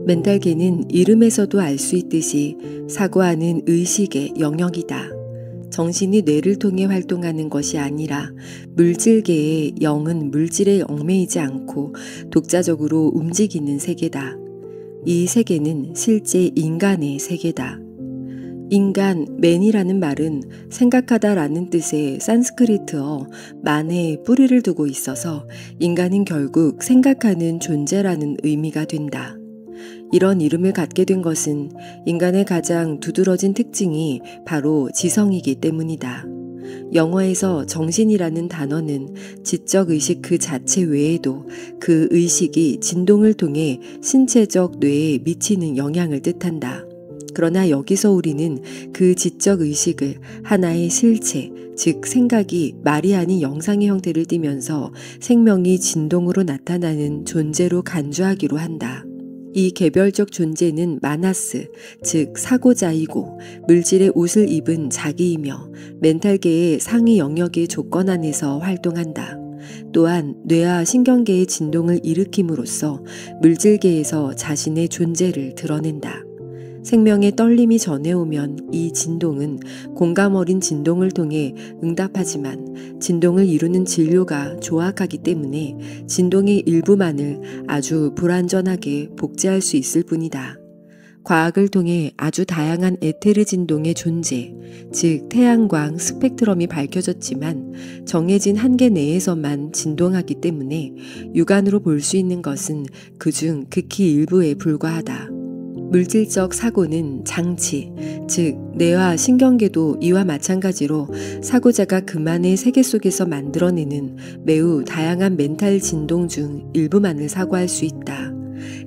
멘탈계는 이름에서도 알 수 있듯이 사고하는 의식의 영역이다. 정신이 뇌를 통해 활동하는 것이 아니라 물질계의 영은 물질에 얽매이지 않고 독자적으로 움직이는 세계다. 이 세계는 실제 인간의 세계다. 인간, 맨이라는 말은 생각하다라는 뜻의 산스크리트어 만에 뿌리를 두고 있어서 인간은 결국 생각하는 존재라는 의미가 된다. 이런 이름을 갖게 된 것은 인간의 가장 두드러진 특징이 바로 지성이기 때문이다. 영어에서 정신이라는 단어는 지적 의식 그 자체 외에도 그 의식이 진동을 통해 신체적 뇌에 미치는 영향을 뜻한다. 그러나 여기서 우리는 그 지적 의식을 하나의 실체, 즉 생각이 말이 아닌 영상의 형태를 띠면서 생명이 진동으로 나타나는 존재로 간주하기로 한다. 이 개별적 존재는 마나스, 즉 사고자이고 물질의 옷을 입은 자기이며 멘탈계의 상위 영역의 조건 안에서 활동한다. 또한 뇌와 신경계의 진동을 일으킴으로써 물질계에서 자신의 존재를 드러낸다. 생명의 떨림이 전해오면 이 진동은 공감 어린 진동을 통해 응답하지만 진동을 이루는 진료가 조악하기 때문에 진동의 일부만을 아주 불완전하게 복제할 수 있을 뿐이다. 과학을 통해 아주 다양한 에테르 진동의 존재, 즉 태양광 스펙트럼이 밝혀졌지만 정해진 한계 내에서만 진동하기 때문에 육안으로 볼 수 있는 것은 그중 극히 일부에 불과하다. 물질적 사고는 장치, 즉 뇌와 신경계도 이와 마찬가지로 사고자가 그만의 세계 속에서 만들어내는 매우 다양한 멘탈 진동 중 일부만을 사고할 수 있다.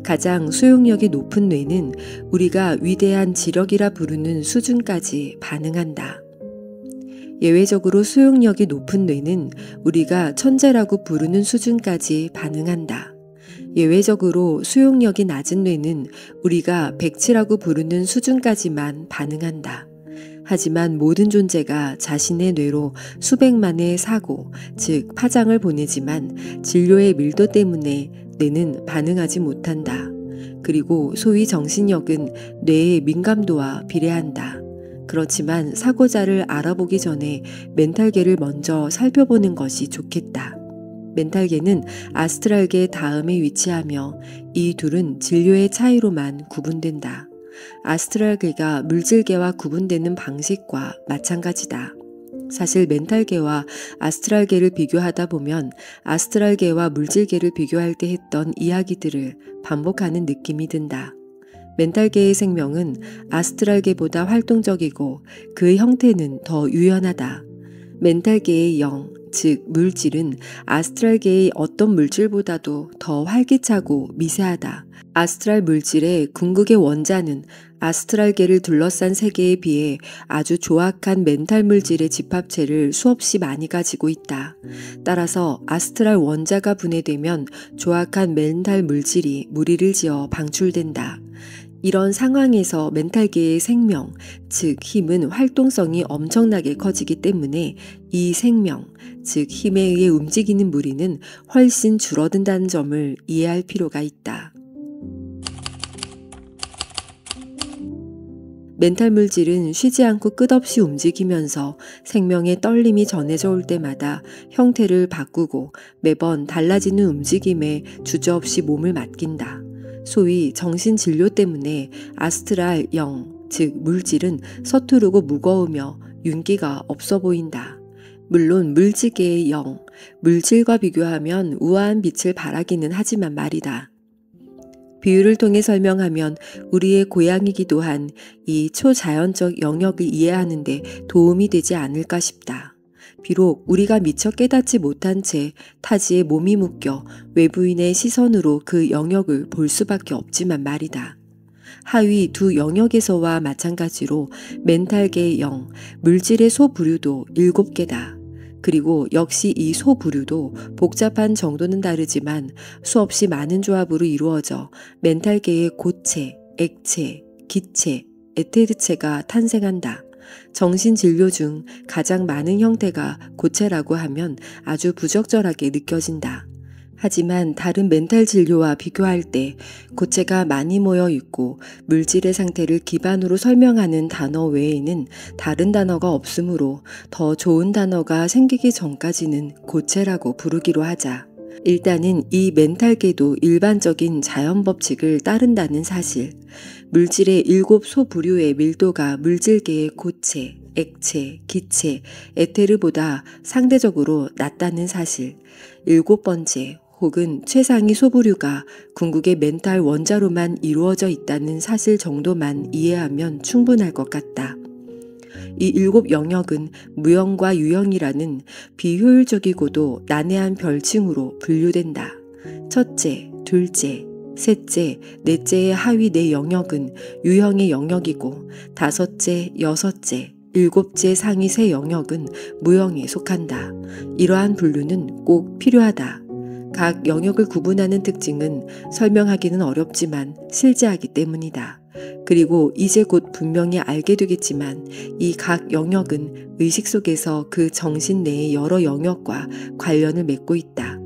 가장 수용력이 높은 뇌는 우리가 위대한 지력이라 부르는 수준까지 반응한다. 예외적으로 수용력이 높은 뇌는 우리가 천재라고 부르는 수준까지 반응한다. 예외적으로 수용력이 낮은 뇌는 우리가 백치라고 부르는 수준까지만 반응한다. 하지만 모든 존재가 자신의 뇌로 수백만의 사고, 즉 파장을 보내지만 진료의 밀도 때문에 뇌는 반응하지 못한다. 그리고 소위 정신력은 뇌의 민감도와 비례한다. 그렇지만 사고자를 알아보기 전에 멘탈계를 먼저 살펴보는 것이 좋겠다. 멘탈계는 아스트랄계 다음에 위치하며 이 둘은 진료의 차이로만 구분된다. 아스트랄계가 물질계와 구분되는 방식과 마찬가지다. 사실 멘탈계와 아스트랄계를 비교하다 보면 아스트랄계와 물질계를 비교할 때 했던 이야기들을 반복하는 느낌이 든다. 멘탈계의 생명은 아스트랄계보다 활동적이고 그 형태는 더 유연하다. 멘탈계의 영, 즉 물질은 아스트랄계의 어떤 물질보다도 더 활기차고 미세하다. 아스트랄 물질의 궁극의 원자는 아스트랄계를 둘러싼 세계에 비해 아주 조악한 멘탈 물질의 집합체를 수없이 많이 가지고 있다. 따라서 아스트랄 원자가 분해되면 조악한 멘탈 물질이 무리를 지어 방출된다. 이런 상황에서 멘탈계의 생명, 즉 힘은 활동성이 엄청나게 커지기 때문에 이 생명, 즉 힘에 의해 움직이는 무리는 훨씬 줄어든다는 점을 이해할 필요가 있다. 멘탈 물질은 쉬지 않고 끝없이 움직이면서 생명의 떨림이 전해져 올 때마다 형태를 바꾸고 매번 달라지는 움직임에 주저없이 몸을 맡긴다. 소위 정신진료 때문에 아스트랄 영, 즉 물질은 서투르고 무거우며 윤기가 없어 보인다. 물론 물질계의 영, 물질과 비교하면 우아한 빛을 발하기는 하지만 말이다. 비유를 통해 설명하면 우리의 고향이기도 한 이 초자연적 영역을 이해하는 데 도움이 되지 않을까 싶다. 비록 우리가 미처 깨닫지 못한 채 타지에 몸이 묶여 외부인의 시선으로 그 영역을 볼 수밖에 없지만 말이다. 하위 두 영역에서와 마찬가지로 멘탈계의 영, 물질의 소부류도 7개다. 그리고 역시 이 소부류도 복잡한 정도는 다르지만 수없이 많은 조합으로 이루어져 멘탈계의 고체, 액체, 기체, 에테르체가 탄생한다. 정신진료 중 가장 많은 형태가 고체라고 하면 아주 부적절하게 느껴진다. 하지만 다른 멘탈 진료와 비교할 때 고체가 많이 모여 있고 물질의 상태를 기반으로 설명하는 단어 외에는 다른 단어가 없으므로 더 좋은 단어가 생기기 전까지는 고체라고 부르기로 하자. 일단은 이 멘탈계도 일반적인 자연 법칙을 따른다는 사실, 물질의 7 소부류의 밀도가 물질계의 고체, 액체, 기체, 에테르보다 상대적으로 낮다는 사실, 7번째 혹은 최상위 소부류가 궁극의 멘탈 원자로만 이루어져 있다는 사실 정도만 이해하면 충분할 것 같다. 이 7 영역은 무형과 유형이라는 비효율적이고도 난해한 별칭으로 분류된다. 첫째, 둘째, 셋째, 넷째의 하위 4 영역은 유형의 영역이고 다섯째, 여섯째, 일곱째 상위 3 영역은 무형에 속한다. 이러한 분류는 꼭 필요하다. 각 영역을 구분하는 특징은 설명하기는 어렵지만 실제하기 때문이다. 그리고 이제 곧 분명히 알게 되겠지만 이 각 영역은 의식 속에서 그 정신 내의 여러 영역과 관련을 맺고 있다.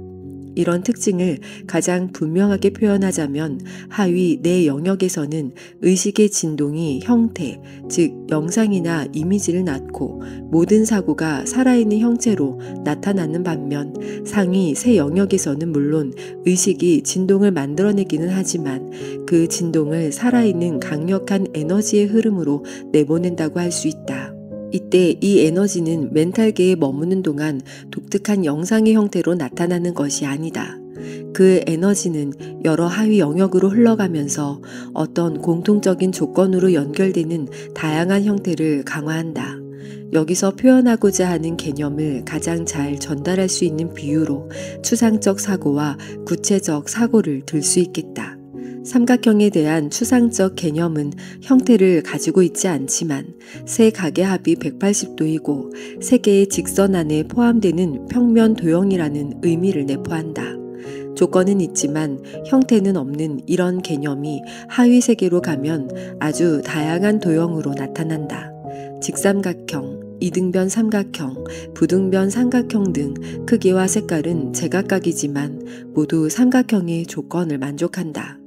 이런 특징을 가장 분명하게 표현하자면 하위 4 영역에서는 의식의 진동이 형태, 즉 영상이나 이미지를 낳고 모든 사고가 살아있는 형체로 나타나는 반면 상위 3 영역에서는 물론 의식이 진동을 만들어내기는 하지만 그 진동을 살아있는 강력한 에너지의 흐름으로 내보낸다고 할 수 있다. 이때 이 에너지는 멘탈계에 머무는 동안 독특한 영상의 형태로 나타나는 것이 아니다. 그 에너지는 여러 하위 영역으로 흘러가면서 어떤 공통적인 조건으로 연결되는 다양한 형태를 강화한다. 여기서 표현하고자 하는 개념을 가장 잘 전달할 수 있는 비유로 추상적 사고와 구체적 사고를 들 수 있겠다. 삼각형에 대한 추상적 개념은 형태를 가지고 있지 않지만 세 각의 합이 180도이고 세 개의 직선 안에 포함되는 평면 도형이라는 의미를 내포한다. 조건은 있지만 형태는 없는 이런 개념이 하위 세계로 가면 아주 다양한 도형으로 나타난다. 직삼각형, 이등변 삼각형, 부등변 삼각형 등 크기와 색깔은 제각각이지만 모두 삼각형의 조건을 만족한다.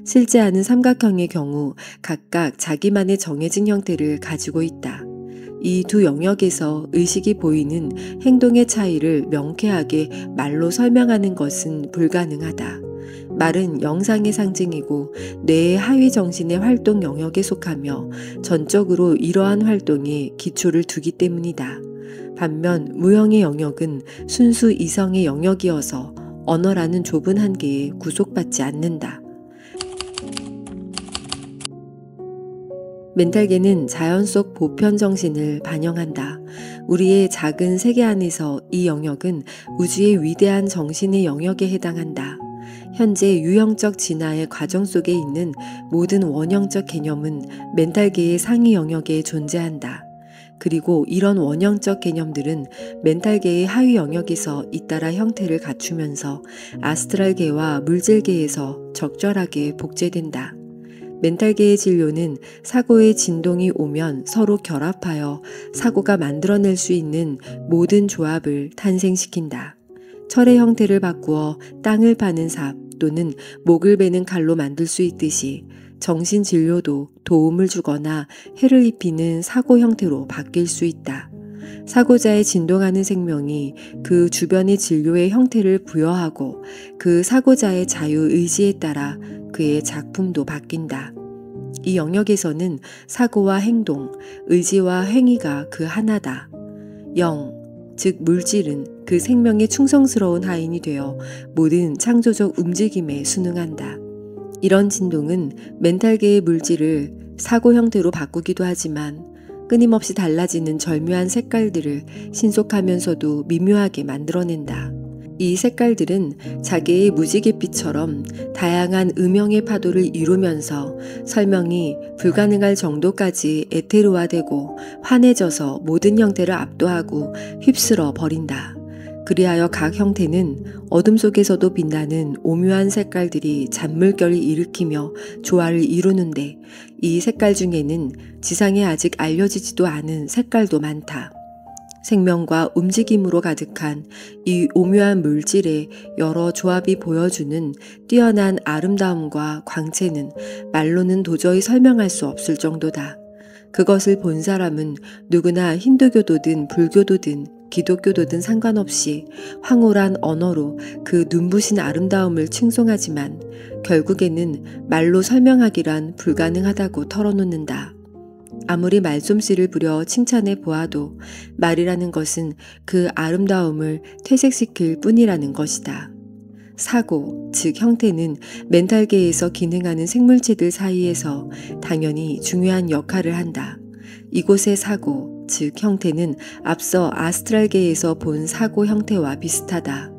실제하는 삼각형의 경우 각각 자기만의 정해진 형태를 가지고 있다. 이 두 영역에서 의식이 보이는 행동의 차이를 명쾌하게 말로 설명하는 것은 불가능하다. 말은 영상의 상징이고 뇌의 하위 정신의 활동 영역에 속하며 전적으로 이러한 활동에 기초를 두기 때문이다. 반면 무형의 영역은 순수 이성의 영역이어서 언어라는 좁은 한계에 구속받지 않는다. 멘탈계는 자연 속 보편 정신을 반영한다. 우리의 작은 세계 안에서 이 영역은 우주의 위대한 정신의 영역에 해당한다. 현재 유형적 진화의 과정 속에 있는 모든 원형적 개념은 멘탈계의 상위 영역에 존재한다. 그리고 이런 원형적 개념들은 멘탈계의 하위 영역에서 잇따라 형태를 갖추면서 아스트랄계와 물질계에서 적절하게 복제된다. 멘탈계의 진료는 사고의 진동이 오면 서로 결합하여 사고가 만들어낼 수 있는 모든 조합을 탄생시킨다. 철의 형태를 바꾸어 땅을 파는 삽 또는 목을 베는 칼로 만들 수 있듯이 정신진료도 도움을 주거나 해를 입히는 사고 형태로 바뀔 수 있다. 사고자의 진동하는 생명이 그 주변의 진료의 형태를 부여하고 그 사고자의 자유의지에 따라 그의 작품도 바뀐다. 이 영역에서는 사고와 행동, 의지와 행위가 그 하나다. 영, 즉 물질은 그 생명에 충성스러운 하인이 되어 모든 창조적 움직임에 순응한다. 이런 진동은 멘탈계의 물질을 사고 형태로 바꾸기도 하지만 끊임없이 달라지는 절묘한 색깔들을 신속하면서도 미묘하게 만들어낸다. 이 색깔들은 자기의 무지갯빛처럼 다양한 음영의 파도를 이루면서 설명이 불가능할 정도까지 에테르화되고 환해져서 모든 형태를 압도하고 휩쓸어 버린다. 그리하여 각 형태는 어둠 속에서도 빛나는 오묘한 색깔들이 잔물결을 일으키며 조화를 이루는데 이 색깔 중에는 지상에 아직 알려지지도 않은 색깔도 많다. 생명과 움직임으로 가득한 이 오묘한 물질의 여러 조합이 보여주는 뛰어난 아름다움과 광채는 말로는 도저히 설명할 수 없을 정도다. 그것을 본 사람은 누구나 힌두교도든 불교도든 기독교도든 상관없이 황홀한 언어로 그 눈부신 아름다움을 칭송하지만 결국에는 말로 설명하기란 불가능하다고 털어놓는다. 아무리 말솜씨를 부려 칭찬해 보아도 말이라는 것은 그 아름다움을 퇴색시킬 뿐이라는 것이다. 사고, 즉 형태는 멘탈계에서 기능하는 생물체들 사이에서 당연히 중요한 역할을 한다. 이곳의 사고, 즉 형태는 앞서 아스트랄계에서 본 사고 형태와 비슷하다.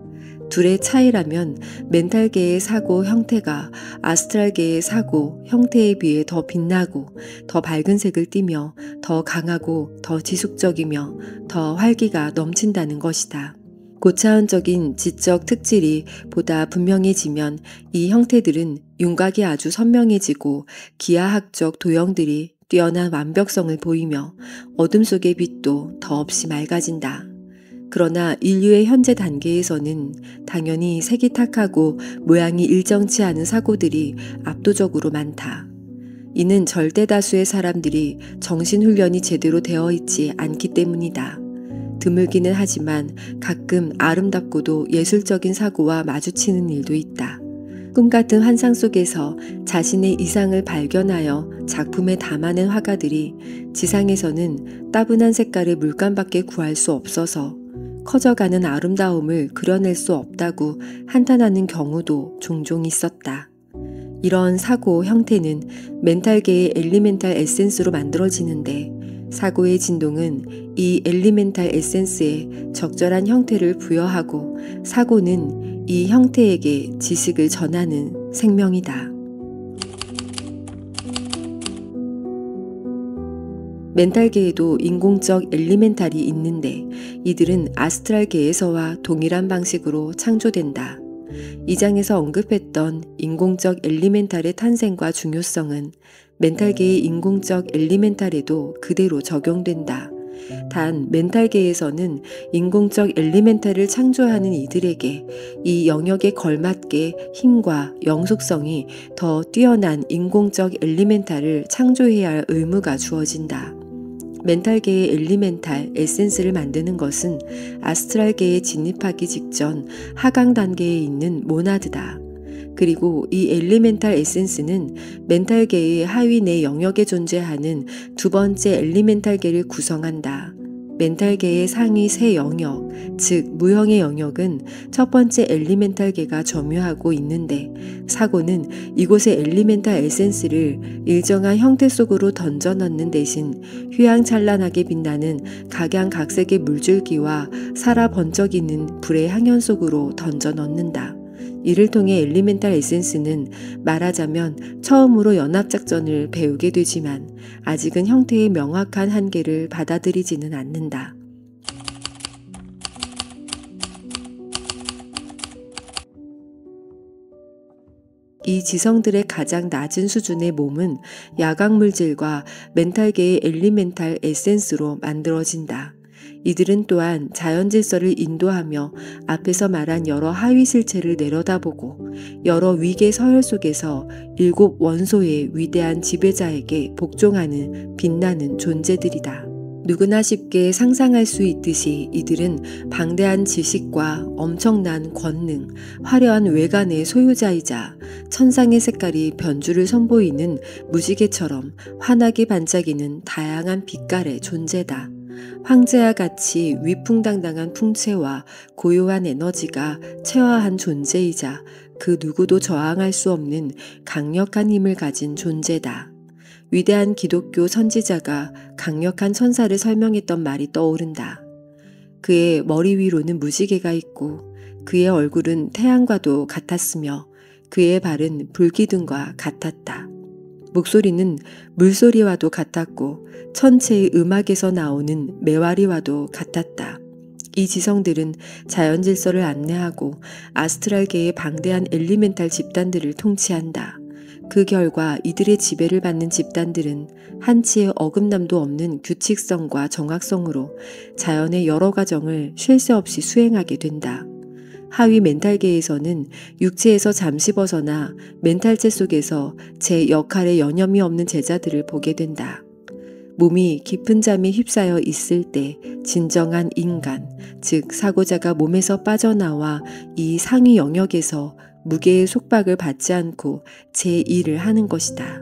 둘의 차이라면 멘탈계의 사고 형태가 아스트랄계의 사고 형태에 비해 더 빛나고 더 밝은 색을 띠며 더 강하고 더 지속적이며 더 활기가 넘친다는 것이다. 고차원적인 지적 특질이 보다 분명해지면 이 형태들은 윤곽이 아주 선명해지고 기하학적 도형들이 뛰어난 완벽성을 보이며 어둠 속의 빛도 더없이 맑아진다. 그러나 인류의 현재 단계에서는 당연히 색이 탁하고 모양이 일정치 않은 사고들이 압도적으로 많다. 이는 절대 다수의 사람들이 정신훈련이 제대로 되어 있지 않기 때문이다. 드물기는 하지만 가끔 아름답고도 예술적인 사고와 마주치는 일도 있다. 꿈같은 환상 속에서 자신의 이상을 발견하여 작품에 담아낸 화가들이 지상에서는 따분한 색깔의 물감밖에 구할 수 없어서 커져가는 아름다움을 그려낼 수 없다고 한탄하는 경우도 종종 있었다. 이런 사고 형태는 멘탈계의 엘리멘탈 에센스로 만들어지는데 사고의 진동은 이 엘리멘탈 에센스에 적절한 형태를 부여하고 사고는 이 형태에게 지식을 전하는 생명이다. 멘탈계에도 인공적 엘리멘탈이 있는데 이들은 아스트랄계에서와 동일한 방식으로 창조된다. 이 장에서 언급했던 인공적 엘리멘탈의 탄생과 중요성은 멘탈계의 인공적 엘리멘탈에도 그대로 적용된다. 단 멘탈계에서는 인공적 엘리멘탈을 창조하는 이들에게 이 영역에 걸맞게 힘과 영속성이 더 뛰어난 인공적 엘리멘탈을 창조해야 할 의무가 주어진다. 멘탈계의 엘리멘탈 에센스를 만드는 것은 아스트랄계에 진입하기 직전 하강 단계에 있는 모나드다. 그리고 이 엘리멘탈 에센스는 멘탈계의 하위 내 영역에 존재하는 두 번째 엘리멘탈계를 구성한다. 멘탈계의 상위 세 영역, 즉 무형의 영역은 첫 번째 엘리멘탈계가 점유하고 있는데 사고는 이곳의 엘리멘탈 에센스를 일정한 형태 속으로 던져 넣는 대신 휘황찬란하게 빛나는 각양각색의 물줄기와 살아 번쩍이는 불의 항연 속으로 던져 넣는다. 이를 통해 엘리멘탈 에센스는 말하자면 처음으로 연합작전을 배우게 되지만 아직은 형태의 명확한 한계를 받아들이지는 않는다. 이 지성들의 가장 낮은 수준의 몸은 야광물질과 멘탈계의 엘리멘탈 에센스로 만들어진다. 이들은 또한 자연질서를 인도하며 앞에서 말한 여러 하위 실체를 내려다보고 여러 위계 서열 속에서 7 원소의 위대한 지배자에게 복종하는 빛나는 존재들이다. 누구나 쉽게 상상할 수 있듯이 이들은 방대한 지식과 엄청난 권능, 화려한 외관의 소유자이자 천상의 색깔이 변주를 선보이는 무지개처럼 환하게 반짝이는 다양한 빛깔의 존재다. 황제와 같이 위풍당당한 풍채와 고요한 에너지가 체화한 존재이자 그 누구도 저항할 수 없는 강력한 힘을 가진 존재다. 위대한 기독교 선지자가 강력한 천사를 설명했던 말이 떠오른다. 그의 머리 위로는 무지개가 있고 그의 얼굴은 태양과도 같았으며 그의 발은 불기둥과 같았다. 목소리는 물소리와도 같았고 천체의 음악에서 나오는 매화리와도 같았다. 이 지성들은 자연질서를 안내하고 아스트랄계의 방대한 엘리멘탈 집단들을 통치한다. 그 결과 이들의 지배를 받는 집단들은 한치의 어긋남도 없는 규칙성과 정확성으로 자연의 여러 과정을 쉴 새 없이 수행하게 된다. 하위 멘탈계에서는 육체에서 잠시 벗어나 멘탈체 속에서 제 역할에 여념이 없는 제자들을 보게 된다. 몸이 깊은 잠에 휩싸여 있을 때 진정한 인간, 즉 사고자가 몸에서 빠져나와 이 상위 영역에서 무게의 속박을 받지 않고 제2를 하는 것이다.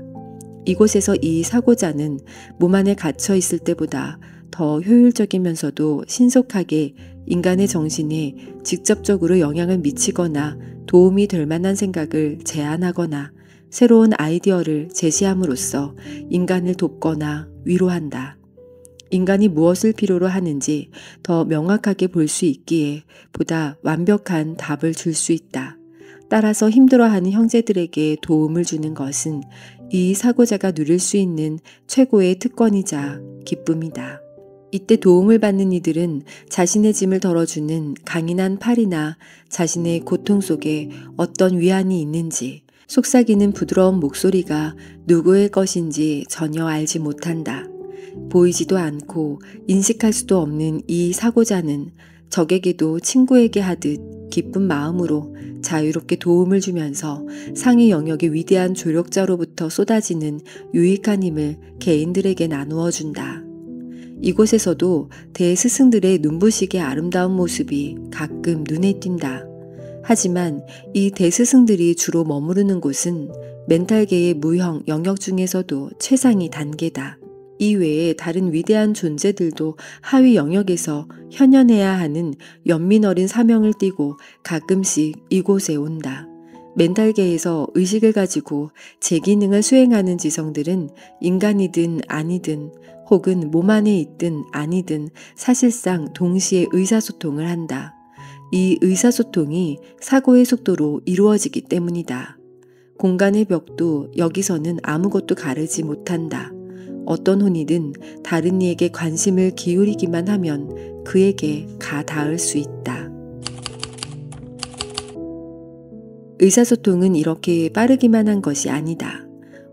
이곳에서 이 사고자는 몸 안에 갇혀 있을 때보다 더 효율적이면서도 신속하게 인간의 정신에 직접적으로 영향을 미치거나 도움이 될 만한 생각을 제안하거나 새로운 아이디어를 제시함으로써 인간을 돕거나 위로한다. 인간이 무엇을 필요로 하는지 더 명확하게 볼 수 있기에 보다 완벽한 답을 줄 수 있다. 따라서 힘들어하는 형제들에게 도움을 주는 것은 이 사고자가 누릴 수 있는 최고의 특권이자 기쁨이다. 이때 도움을 받는 이들은 자신의 짐을 덜어주는 강인한 팔이나 자신의 고통 속에 어떤 위안이 있는지, 속삭이는 부드러운 목소리가 누구의 것인지 전혀 알지 못한다. 보이지도 않고 인식할 수도 없는 이 사고자는 적에게도 친구에게 하듯 기쁜 마음으로 자유롭게 도움을 주면서 상위 영역의 위대한 조력자로부터 쏟아지는 유익한 힘을 개인들에게 나누어 준다. 이곳에서도 대스승들의 눈부시게 아름다운 모습이 가끔 눈에 띈다. 하지만 이 대스승들이 주로 머무르는 곳은 멘탈계의 무형 영역 중에서도 최상위 단계다. 이 외에 다른 위대한 존재들도 하위 영역에서 현현해야 하는 연민 어린 사명을 띠고 가끔씩 이곳에 온다. 멘탈계에서 의식을 가지고 제 기능을 수행하는 지성들은 인간이든 아니든 혹은 몸 안에 있든 아니든 사실상 동시에 의사소통을 한다. 이 의사소통이 사고의 속도로 이루어지기 때문이다. 공간의 벽도 여기서는 아무것도 가르지 못한다. 어떤 혼이든 다른 이에게 관심을 기울이기만 하면 그에게 가 닿을 수 있다. 의사소통은 이렇게 빠르기만 한 것이 아니다.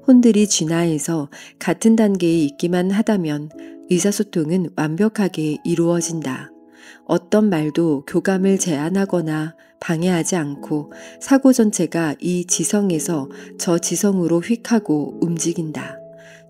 혼들이 진화해서 같은 단계에 있기만 하다면 의사소통은 완벽하게 이루어진다. 어떤 말도 교감을 제한하거나 방해하지 않고 사고 전체가 이 지성에서 저 지성으로 휙하고 움직인다.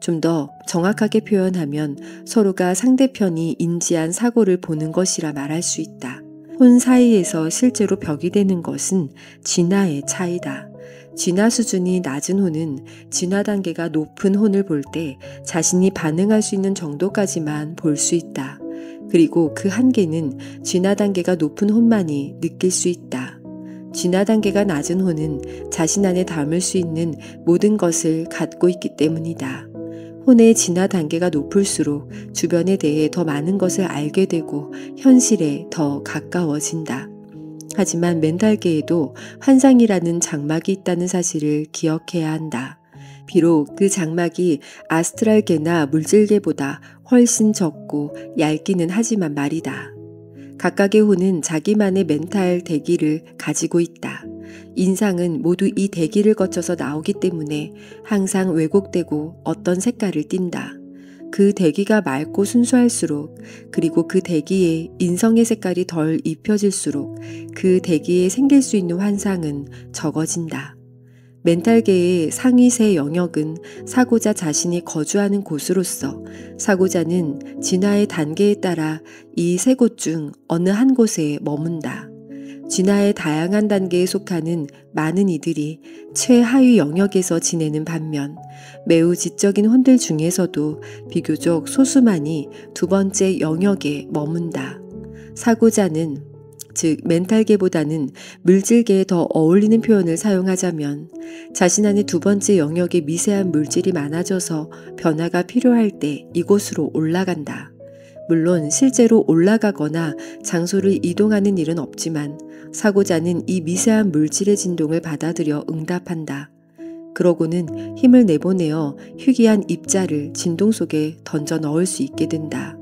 좀 더 정확하게 표현하면 서로가 상대편이 인지한 사고를 보는 것이라 말할 수 있다. 혼 사이에서 실제로 벽이 되는 것은 진화의 차이다. 진화 수준이 낮은 혼은 진화 단계가 높은 혼을 볼 때 자신이 반응할 수 있는 정도까지만 볼 수 있다. 그리고 그 한계는 진화 단계가 높은 혼만이 느낄 수 있다. 진화 단계가 낮은 혼은 자신 안에 담을 수 있는 모든 것을 갖고 있기 때문이다. 혼의 진화 단계가 높을수록 주변에 대해 더 많은 것을 알게 되고 현실에 더 가까워진다. 하지만 멘탈계에도 환상이라는 장막이 있다는 사실을 기억해야 한다. 비록 그 장막이 아스트랄계나 물질계보다 훨씬 적고 얇기는 하지만 말이다. 각각의 혼은 자기만의 멘탈 대기를 가지고 있다. 인상은 모두 이 대기를 거쳐서 나오기 때문에 항상 왜곡되고 어떤 색깔을 띈다. 그 대기가 맑고 순수할수록 그리고 그 대기에 인성의 색깔이 덜 입혀질수록 그 대기에 생길 수 있는 환상은 적어진다. 멘탈계의 상위 세 영역은 사고자 자신이 거주하는 곳으로서 사고자는 진화의 단계에 따라 이 세 곳 중 어느 한 곳에 머문다. 진화의 다양한 단계에 속하는 많은 이들이 최하위 영역에서 지내는 반면 매우 지적인 혼들 중에서도 비교적 소수만이 두 번째 영역에 머문다. 사고자는 즉 멘탈계보다는 물질계에 더 어울리는 표현을 사용하자면 자신 안에 두 번째 영역에 미세한 물질이 많아져서 변화가 필요할 때 이곳으로 올라간다. 물론 실제로 올라가거나 장소를 이동하는 일은 없지만 사고자는 이 미세한 물질의 진동을 받아들여 응답한다. 그러고는 힘을 내보내어 희귀한 입자를 진동 속에 던져 넣을 수 있게 된다.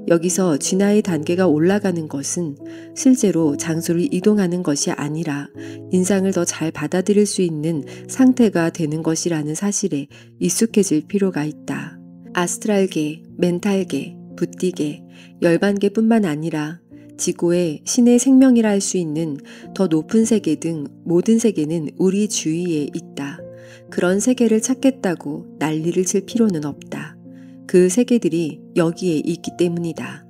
여기서 진화의 단계가 올라가는 것은 실제로 장소를 이동하는 것이 아니라 인상을 더 잘 받아들일 수 있는 상태가 되는 것이라는 사실에 익숙해질 필요가 있다. 아스트랄계, 멘탈계, 붓디계, 열반계뿐만 아니라 지구의 신의 생명이라 할 수 있는 더 높은 세계 등 모든 세계는 우리 주위에 있다. 그런 세계를 찾겠다고 난리를 칠 필요는 없다. 그 세계들이 여기에 있기 때문이다.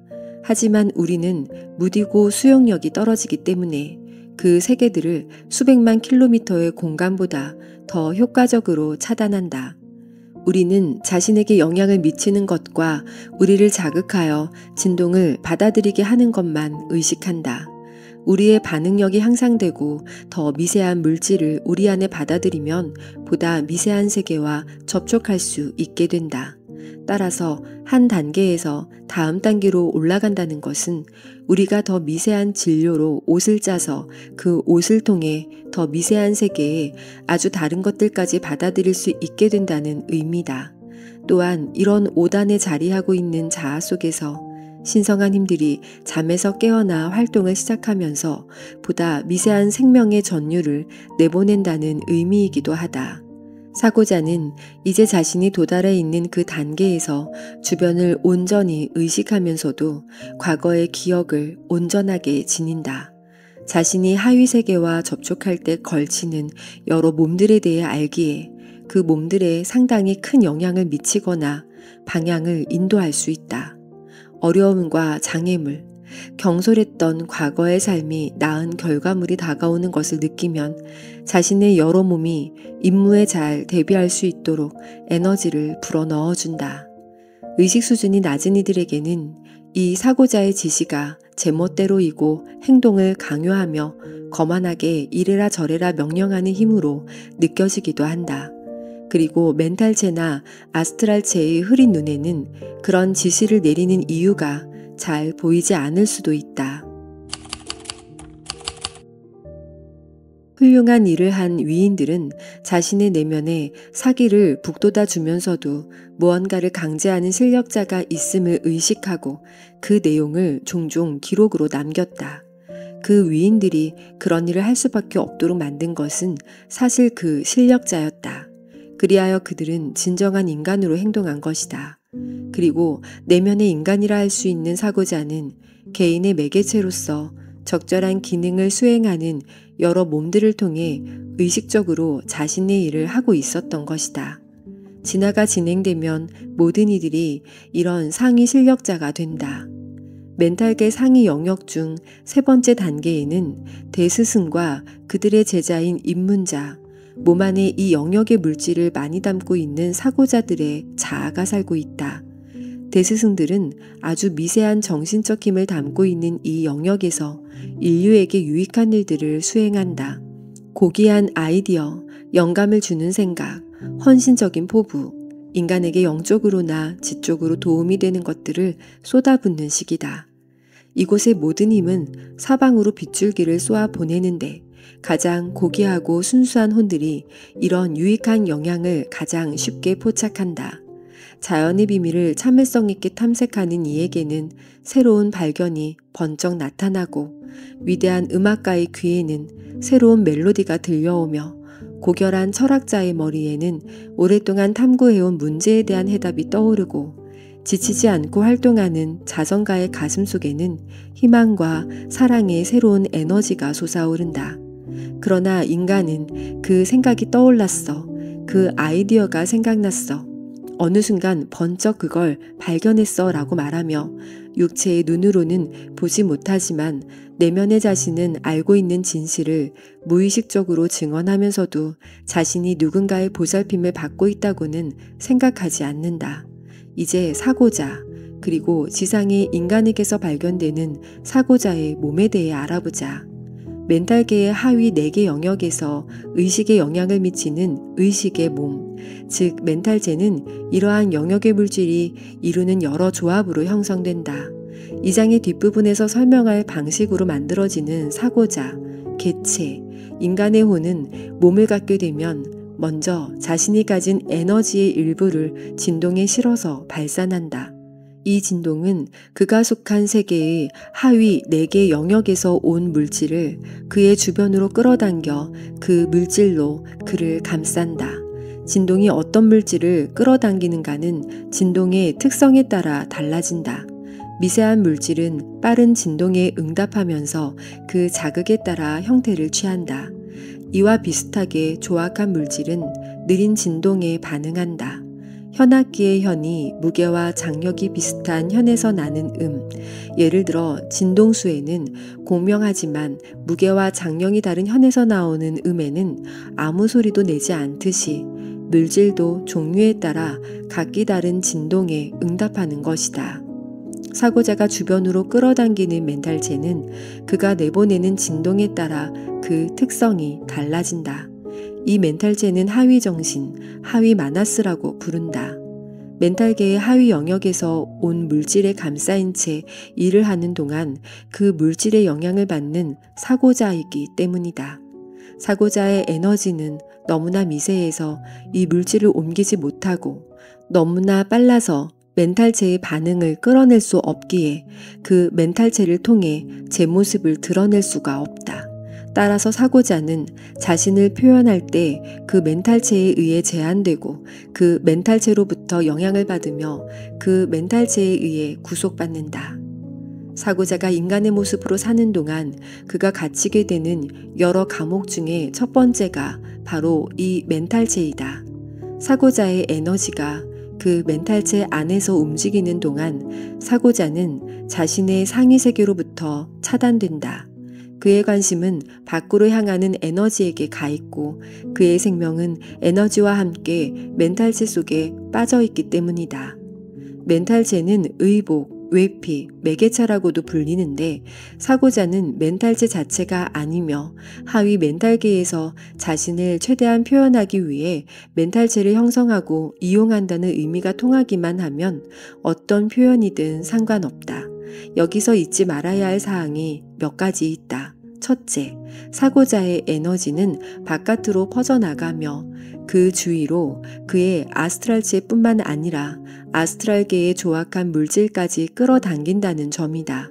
하지만 우리는 무디고 수용력이 떨어지기 때문에 그 세계들을 수백만 킬로미터의 공간보다 더 효과적으로 차단한다. 우리는 자신에게 영향을 미치는 것과 우리를 자극하여 진동을 받아들이게 하는 것만 의식한다. 우리의 반응력이 향상되고 더 미세한 물질을 우리 안에 받아들이면 보다 미세한 세계와 접촉할 수 있게 된다. 따라서 한 단계에서 다음 단계로 올라간다는 것은 우리가 더 미세한 진료로 옷을 짜서 그 옷을 통해 더 미세한 세계에 아주 다른 것들까지 받아들일 수 있게 된다는 의미다. 또한 이런 5단에 자리하고 있는 자아 속에서 신성한 힘들이 잠에서 깨어나 활동을 시작하면서 보다 미세한 생명의 전율을 내보낸다는 의미이기도 하다. 사고자는 이제 자신이 도달해 있는 그 단계에서 주변을 온전히 의식하면서도 과거의 기억을 온전하게 지닌다. 자신이 하위 세계와 접촉할 때 걸치는 여러 몸들에 대해 알기에 그 몸들에 상당히 큰 영향을 미치거나 방향을 인도할 수 있다. 어려움과 장애물, 경솔했던 과거의 삶이 낳은 결과물이 다가오는 것을 느끼면 자신의 여러 몸이 임무에 잘 대비할 수 있도록 에너지를 불어넣어준다. 의식 수준이 낮은 이들에게는 이 사고자의 지시가 제멋대로이고 행동을 강요하며 거만하게 이래라 저래라 명령하는 힘으로 느껴지기도 한다. 그리고 멘탈체나 아스트랄체의 흐린 눈에는 그런 지시를 내리는 이유가 잘 보이지 않을 수도 있다. 훌륭한 일을 한 위인들은 자신의 내면에 사기를 북돋아 주면서도 무언가를 강제하는 실력자가 있음을 의식하고 그 내용을 종종 기록으로 남겼다. 그 위인들이 그런 일을 할 수밖에 없도록 만든 것은 사실 그 실력자였다. 그리하여 그들은 진정한 인간으로 행동한 것이다. 그리고 내면의 인간이라 할 수 있는 사고자는 개인의 매개체로서 적절한 기능을 수행하는 여러 몸들을 통해 의식적으로 자신의 일을 하고 있었던 것이다. 진화가 진행되면 모든 이들이 이런 상위 실력자가 된다. 멘탈계 상위 영역 중 세 번째 단계에는 대스승과 그들의 제자인 입문자, 몸 안에 이 영역의 물질을 많이 담고 있는 사고자들의 자아가 살고 있다. 대스승들은 아주 미세한 정신적 힘을 담고 있는 이 영역에서 인류에게 유익한 일들을 수행한다. 고귀한 아이디어, 영감을 주는 생각, 헌신적인 포부, 인간에게 영적으로나 지적으로 도움이 되는 것들을 쏟아붓는 시기다. 이곳의 모든 힘은 사방으로 빗줄기를 쏘아 보내는데 가장 고귀하고 순수한 혼들이 이런 유익한 영향을 가장 쉽게 포착한다. 자연의 비밀을 참을성 있게 탐색하는 이에게는 새로운 발견이 번쩍 나타나고 위대한 음악가의 귀에는 새로운 멜로디가 들려오며 고결한 철학자의 머리에는 오랫동안 탐구해온 문제에 대한 해답이 떠오르고 지치지 않고 활동하는 자선가의 가슴 속에는 희망과 사랑의 새로운 에너지가 솟아오른다. 그러나 인간은 그 생각이 떠올랐어. 그 아이디어가 생각났어. 어느 순간 번쩍 그걸 발견했어 라고 말하며 육체의 눈으로는 보지 못하지만 내면의 자신은 알고 있는 진실을 무의식적으로 증언하면서도 자신이 누군가의 보살핌을 받고 있다고는 생각하지 않는다. 이제 사고자, 그리고 지상의 인간에게서 발견되는 사고자의 몸에 대해 알아보자. 멘탈계의 하위 4개 영역에서 의식에 영향을 미치는 의식의 몸, 즉 멘탈체는 이러한 영역의 물질이 이루는 여러 조합으로 형성된다. 이 장의 뒷부분에서 설명할 방식으로 만들어지는 사고자, 개체, 인간의 혼은 몸을 갖게 되면 먼저 자신이 가진 에너지의 일부를 진동에 실어서 발산한다. 이 진동은 그가 속한 세계의 하위 4개 영역에서 온 물질을 그의 주변으로 끌어당겨 그 물질로 그를 감싼다. 진동이 어떤 물질을 끌어당기는가는 진동의 특성에 따라 달라진다. 미세한 물질은 빠른 진동에 응답하면서 그 자극에 따라 형태를 취한다. 이와 비슷하게 조악한 물질은 느린 진동에 반응한다. 현악기의 현이 무게와 장력이 비슷한 현에서 나는 예를 들어 진동수에는 공명하지만 무게와 장력이 다른 현에서 나오는 음에는 아무 소리도 내지 않듯이 물질도 종류에 따라 각기 다른 진동에 응답하는 것이다. 사고자가 주변으로 끌어당기는 멘탈체는 그가 내보내는 진동에 따라 그 특성이 달라진다. 이 멘탈체는 하위 정신, 하위 마나스라고 부른다. 멘탈계의 하위 영역에서 온 물질에 감싸인 채 일을 하는 동안 그 물질의 영향을 받는 사고자이기 때문이다. 사고자의 에너지는 너무나 미세해서 이 물질을 옮기지 못하고 너무나 빨라서 멘탈체의 반응을 끌어낼 수 없기에 그 멘탈체를 통해 제 모습을 드러낼 수가 없다. 따라서 사고자는 자신을 표현할 때 그 멘탈체에 의해 제한되고 그 멘탈체로부터 영향을 받으며 그 멘탈체에 의해 구속받는다. 사고자가 인간의 모습으로 사는 동안 그가 갇히게 되는 여러 감옥 중에 첫 번째가 바로 이 멘탈체이다. 사고자의 에너지가 그 멘탈체 안에서 움직이는 동안 사고자는 자신의 상위 세계로부터 차단된다. 그의 관심은 밖으로 향하는 에너지에게 가 있고 그의 생명은 에너지와 함께 멘탈체 속에 빠져 있기 때문이다. 멘탈체는 의복, 외피, 매개차라고도 불리는데 사고자는 멘탈체 자체가 아니며 하위 멘탈계에서 자신을 최대한 표현하기 위해 멘탈체를 형성하고 이용한다는 의미가 통하기만 하면 어떤 표현이든 상관없다. 여기서 잊지 말아야 할 사항이 몇 가지 있다. 첫째, 사고자의 에너지는 바깥으로 퍼져나가며 그 주위로 그의 아스트랄체뿐만 아니라 아스트랄계의 조악한 물질까지 끌어당긴다는 점이다.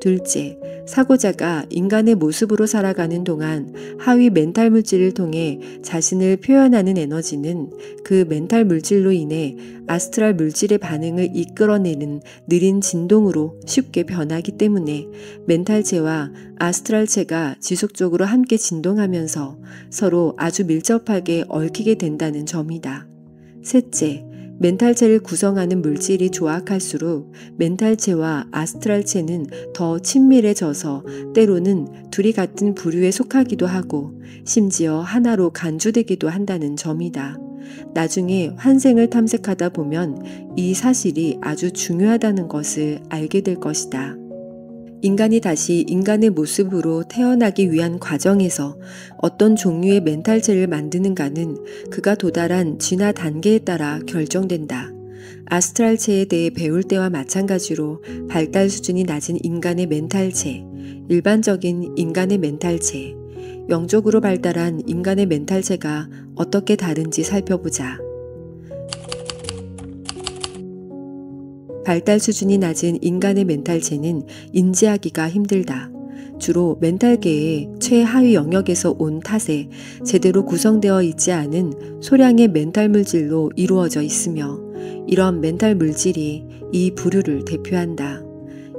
둘째, 사고자가 인간의 모습으로 살아가는 동안 하위 멘탈 물질을 통해 자신을 표현하는 에너지는 그 멘탈 물질로 인해 아스트랄 물질의 반응을 이끌어내는 느린 진동으로 쉽게 변하기 때문에 멘탈체와 아스트랄체가 지속적으로 함께 진동하면서 서로 아주 밀접하게 얽히게 된다는 점이다. 셋째, 멘탈체를 구성하는 물질이 조악할수록 멘탈체와 아스트랄체는 더 친밀해져서 때로는 둘이 같은 부류에 속하기도 하고 심지어 하나로 간주되기도 한다는 점이다. 나중에 환생을 탐색하다 보면 이 사실이 아주 중요하다는 것을 알게 될 것이다. 인간이 다시 인간의 모습으로 태어나기 위한 과정에서 어떤 종류의 멘탈체를 만드는가는 그가 도달한 진화 단계에 따라 결정된다. 아스트랄체에 대해 배울 때와 마찬가지로 발달 수준이 낮은 인간의 멘탈체, 일반적인 인간의 멘탈체, 영적으로 발달한 인간의 멘탈체가 어떻게 다른지 살펴보자. 발달 수준이 낮은 인간의 멘탈체는 인지하기가 힘들다. 주로 멘탈계의 최하위 영역에서 온 탓에 제대로 구성되어 있지 않은 소량의 멘탈 물질로 이루어져 있으며 이런 멘탈 물질이 이 부류를 대표한다.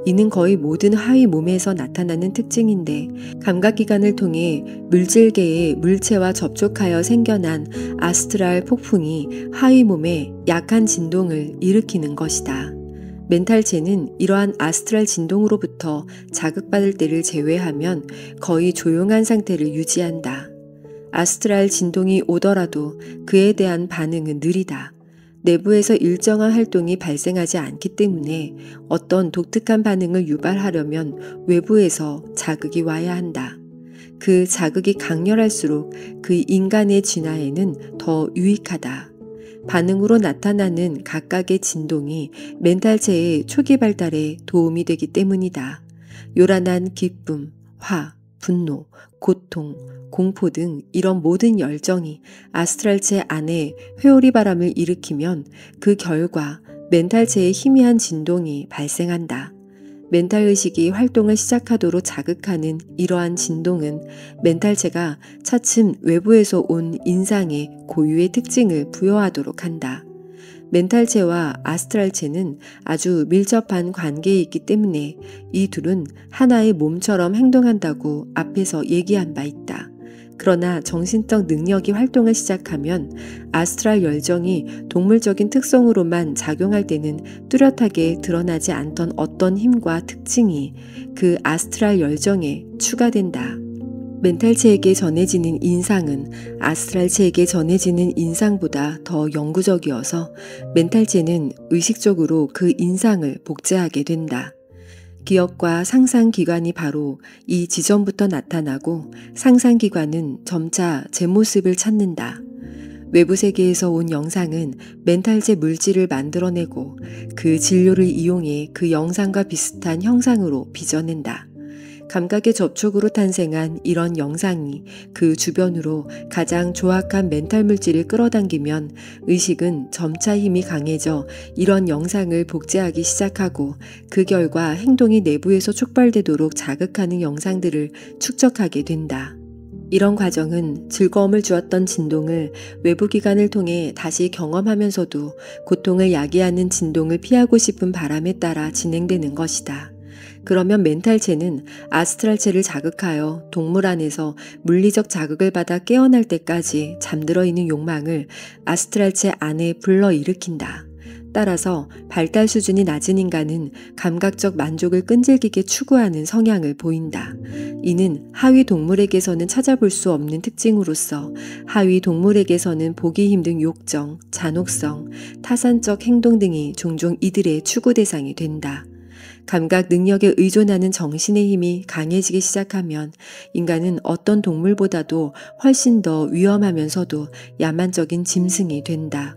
이는 거의 모든 하위 몸에서 나타나는 특징인데 감각기관을 통해 물질계의 물체와 접촉하여 생겨난 아스트랄 폭풍이 하위 몸에 약한 진동을 일으키는 것이다. 멘탈체는 이러한 아스트랄 진동으로부터 자극받을 때를 제외하면 거의 조용한 상태를 유지한다. 아스트랄 진동이 오더라도 그에 대한 반응은 느리다. 내부에서 일정한 활동이 발생하지 않기 때문에 어떤 독특한 반응을 유발하려면 외부에서 자극이 와야 한다. 그 자극이 강렬할수록 그 인간의 진화에는 더 유익하다. 반응으로 나타나는 각각의 진동이 멘탈체의 초기 발달에 도움이 되기 때문이다. 요란한 기쁨, 화, 분노, 고통, 공포 등 이런 모든 열정이 아스트랄체 안에 회오리 바람을 일으키면 그 결과 멘탈체에 희미한 진동이 발생한다. 멘탈 의식이 활동을 시작하도록 자극하는 이러한 진동은 멘탈체가 차츰 외부에서 온 인상의 고유의 특징을 부여하도록 한다. 멘탈체와 아스트랄체는 아주 밀접한 관계에 있기 때문에 이 둘은 하나의 몸처럼 행동한다고 앞에서 얘기한 바 있다. 그러나 정신적 능력이 활동을 시작하면 아스트랄 열정이 동물적인 특성으로만 작용할 때는 뚜렷하게 드러나지 않던 어떤 힘과 특징이 그 아스트랄 열정에 추가된다. 멘탈체에게 전해지는 인상은 아스트랄체에게 전해지는 인상보다 더 영구적이어서 멘탈체는 의식적으로 그 인상을 복제하게 된다. 기억과 상상기관이 바로 이 지점부터 나타나고 상상기관은 점차 제 모습을 찾는다. 외부 세계에서 온 영상은 멘탈체 물질을 만들어내고 그 진료를 이용해 그 영상과 비슷한 형상으로 빚어낸다. 감각의 접촉으로 탄생한 이런 영상이 그 주변으로 가장 조악한 멘탈 물질을 끌어당기면 의식은 점차 힘이 강해져 이런 영상을 복제하기 시작하고 그 결과 행동이 내부에서 촉발되도록 자극하는 영상들을 축적하게 된다. 이런 과정은 즐거움을 주었던 진동을 외부 기관을 통해 다시 경험하면서도 고통을 야기하는 진동을 피하고 싶은 바람에 따라 진행되는 것이다. 그러면 멘탈체는 아스트랄체를 자극하여 동물 안에서 물리적 자극을 받아 깨어날 때까지 잠들어 있는 욕망을 아스트랄체 안에 불러일으킨다. 따라서 발달 수준이 낮은 인간은 감각적 만족을 끈질기게 추구하는 성향을 보인다. 이는 하위 동물에게서는 찾아볼 수 없는 특징으로서 하위 동물에게서는 보기 힘든 욕정, 잔혹성, 타산적 행동 등이 종종 이들의 추구 대상이 된다. 감각 능력에 의존하는 정신의 힘이 강해지기 시작하면 인간은 어떤 동물보다도 훨씬 더 위험하면서도 야만적인 짐승이 된다.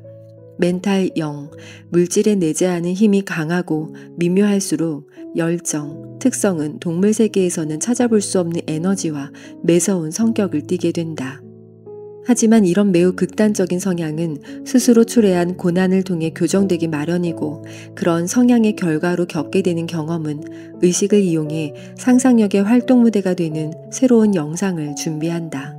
멘탈 0, 물질에 내재하는 힘이 강하고 미묘할수록 열정, 특성은 동물 세계에서는 찾아볼 수 없는 에너지와 매서운 성격을 띠게 된다. 하지만 이런 매우 극단적인 성향은 스스로 초래한 고난을 통해 교정되기 마련이고 그런 성향의 결과로 겪게 되는 경험은 의식을 이용해 상상력의 활동 무대가 되는 새로운 영상을 준비한다.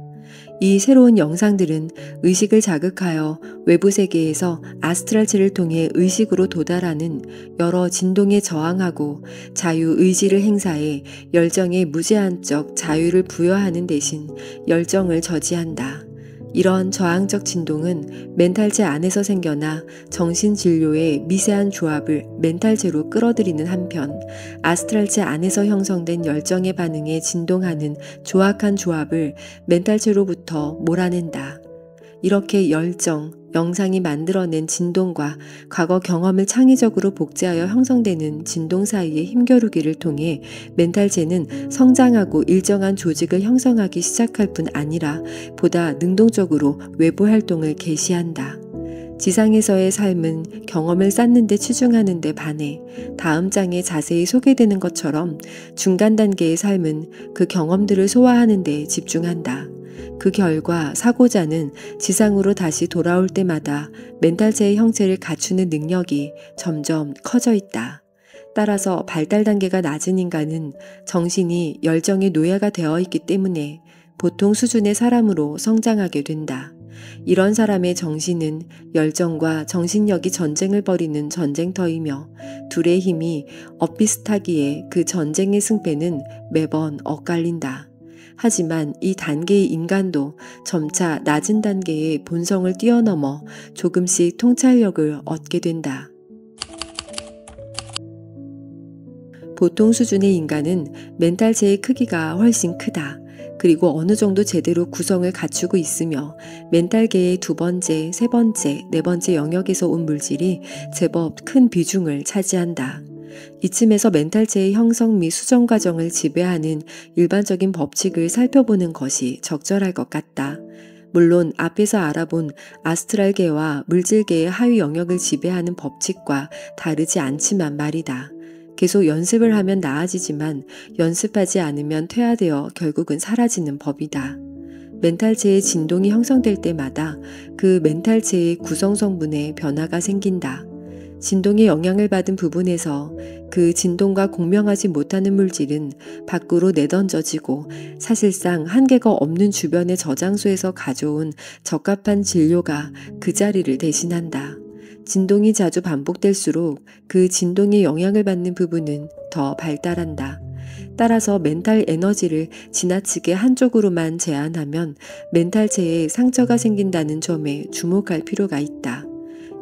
이 새로운 영상들은 의식을 자극하여 외부 세계에서 아스트랄체를 통해 의식으로 도달하는 여러 진동에 저항하고 자유의지를 행사해 열정에 무제한적 자유를 부여하는 대신 열정을 저지한다. 이런 저항적 진동은 멘탈체 안에서 생겨나 정신진료의 미세한 조합을 멘탈체로 끌어들이는 한편 아스트랄체 안에서 형성된 열정의 반응에 진동하는 조악한 조합을 멘탈체로부터 몰아낸다. 이렇게 열정, 영상이 만들어낸 진동과 과거 경험을 창의적으로 복제하여 형성되는 진동 사이의 힘겨루기를 통해 멘탈체는 성장하고 일정한 조직을 형성하기 시작할 뿐 아니라 보다 능동적으로 외부 활동을 개시한다. 지상에서의 삶은 경험을 쌓는 데 치중하는 데 반해 다음 장에 자세히 소개되는 것처럼 중간 단계의 삶은 그 경험들을 소화하는 데 집중한다. 그 결과 사고자는 지상으로 다시 돌아올 때마다 멘탈체의 형체를 갖추는 능력이 점점 커져 있다. 따라서 발달 단계가 낮은 인간은 정신이 열정의 노예가 되어 있기 때문에 보통 수준의 사람으로 성장하게 된다. 이런 사람의 정신은 열정과 정신력이 전쟁을 벌이는 전쟁터이며 둘의 힘이 엇비슷하기에 그 전쟁의 승패는 매번 엇갈린다. 하지만 이 단계의 인간도 점차 낮은 단계의 본성을 뛰어넘어 조금씩 통찰력을 얻게 된다. 보통 수준의 인간은 멘탈체의 크기가 훨씬 크다. 그리고 어느 정도 제대로 구성을 갖추고 있으며 멘탈계의 두 번째, 세 번째, 네 번째 영역에서 온 물질이 제법 큰 비중을 차지한다. 이쯤에서 멘탈체의 형성 및 수정 과정을 지배하는 일반적인 법칙을 살펴보는 것이 적절할 것 같다. 물론 앞에서 알아본 아스트랄계와 물질계의 하위 영역을 지배하는 법칙과 다르지 않지만 말이다. 계속 연습을 하면 나아지지만 연습하지 않으면 퇴화되어 결국은 사라지는 법이다. 멘탈체의 진동이 형성될 때마다 그 멘탈체의 구성 성분에 변화가 생긴다. 진동의 영향을 받은 부분에서 그 진동과 공명하지 못하는 물질은 밖으로 내던져지고 사실상 한계가 없는 주변의 저장소에서 가져온 적합한 진료가 그 자리를 대신한다. 진동이 자주 반복될수록 그 진동의 영향을 받는 부분은 더 발달한다. 따라서 멘탈 에너지를 지나치게 한쪽으로만 제한하면 멘탈체에 상처가 생긴다는 점에 주목할 필요가 있다.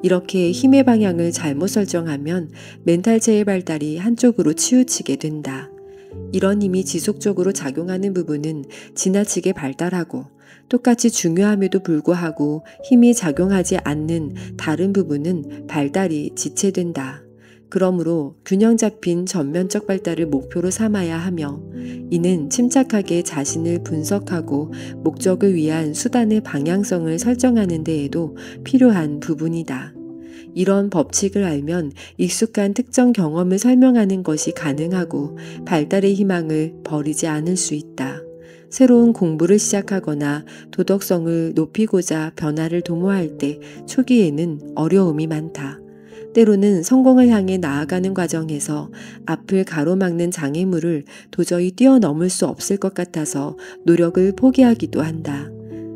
이렇게 힘의 방향을 잘못 설정하면 멘탈체의 발달이 한쪽으로 치우치게 된다. 이런 힘이 지속적으로 작용하는 부분은 지나치게 발달하고 똑같이 중요함에도 불구하고 힘이 작용하지 않는 다른 부분은 발달이 지체된다. 그러므로 균형 잡힌 전면적 발달을 목표로 삼아야 하며 이는 침착하게 자신을 분석하고 목적을 위한 수단의 방향성을 설정하는 데에도 필요한 부분이다. 이런 법칙을 알면 익숙한 특정 경험을 설명하는 것이 가능하고 발달의 희망을 버리지 않을 수 있다. 새로운 공부를 시작하거나 도덕성을 높이고자 변화를 도모할 때 초기에는 어려움이 많다. 때로는 성공을 향해 나아가는 과정에서 앞을 가로막는 장애물을 도저히 뛰어넘을 수 없을 것 같아서 노력을 포기하기도 한다.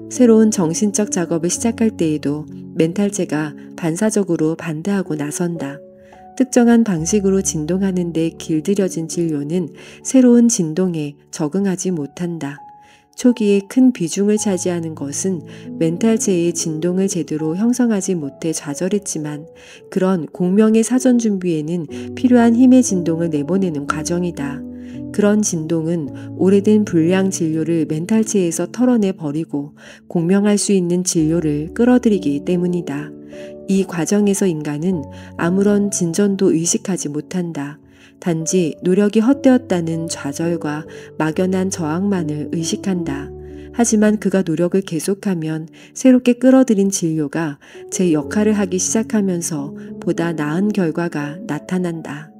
새로운 정신적 작업을 시작할 때에도 멘탈체가 반사적으로 반대하고 나선다. 특정한 방식으로 진동하는 데 길들여진 진료는 새로운 진동에 적응하지 못한다. 초기에 큰 비중을 차지하는 것은 멘탈체의 진동을 제대로 형성하지 못해 좌절했지만 그런 공명의 사전 준비에는 필요한 힘의 진동을 내보내는 과정이다. 그런 진동은 오래된 불량 진료를 멘탈체에서 털어내 버리고 공명할 수 있는 진료를 끌어들이기 때문이다. 이 과정에서 인간은 아무런 진전도 의식하지 못한다. 단지 노력이 헛되었다는 좌절과 막연한 저항만을 의식한다. 하지만 그가 노력을 계속하면 새롭게 끌어들인 진료가 제 역할을 하기 시작하면서 보다 나은 결과가 나타난다.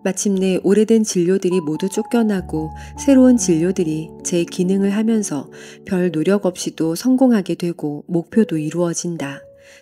마침내 오래된 진료들이 모두 쫓겨나고 새로운 진료들이 제 기능을 하면서 별 노력 없이도 성공하게 되고 목표도 이루어진다.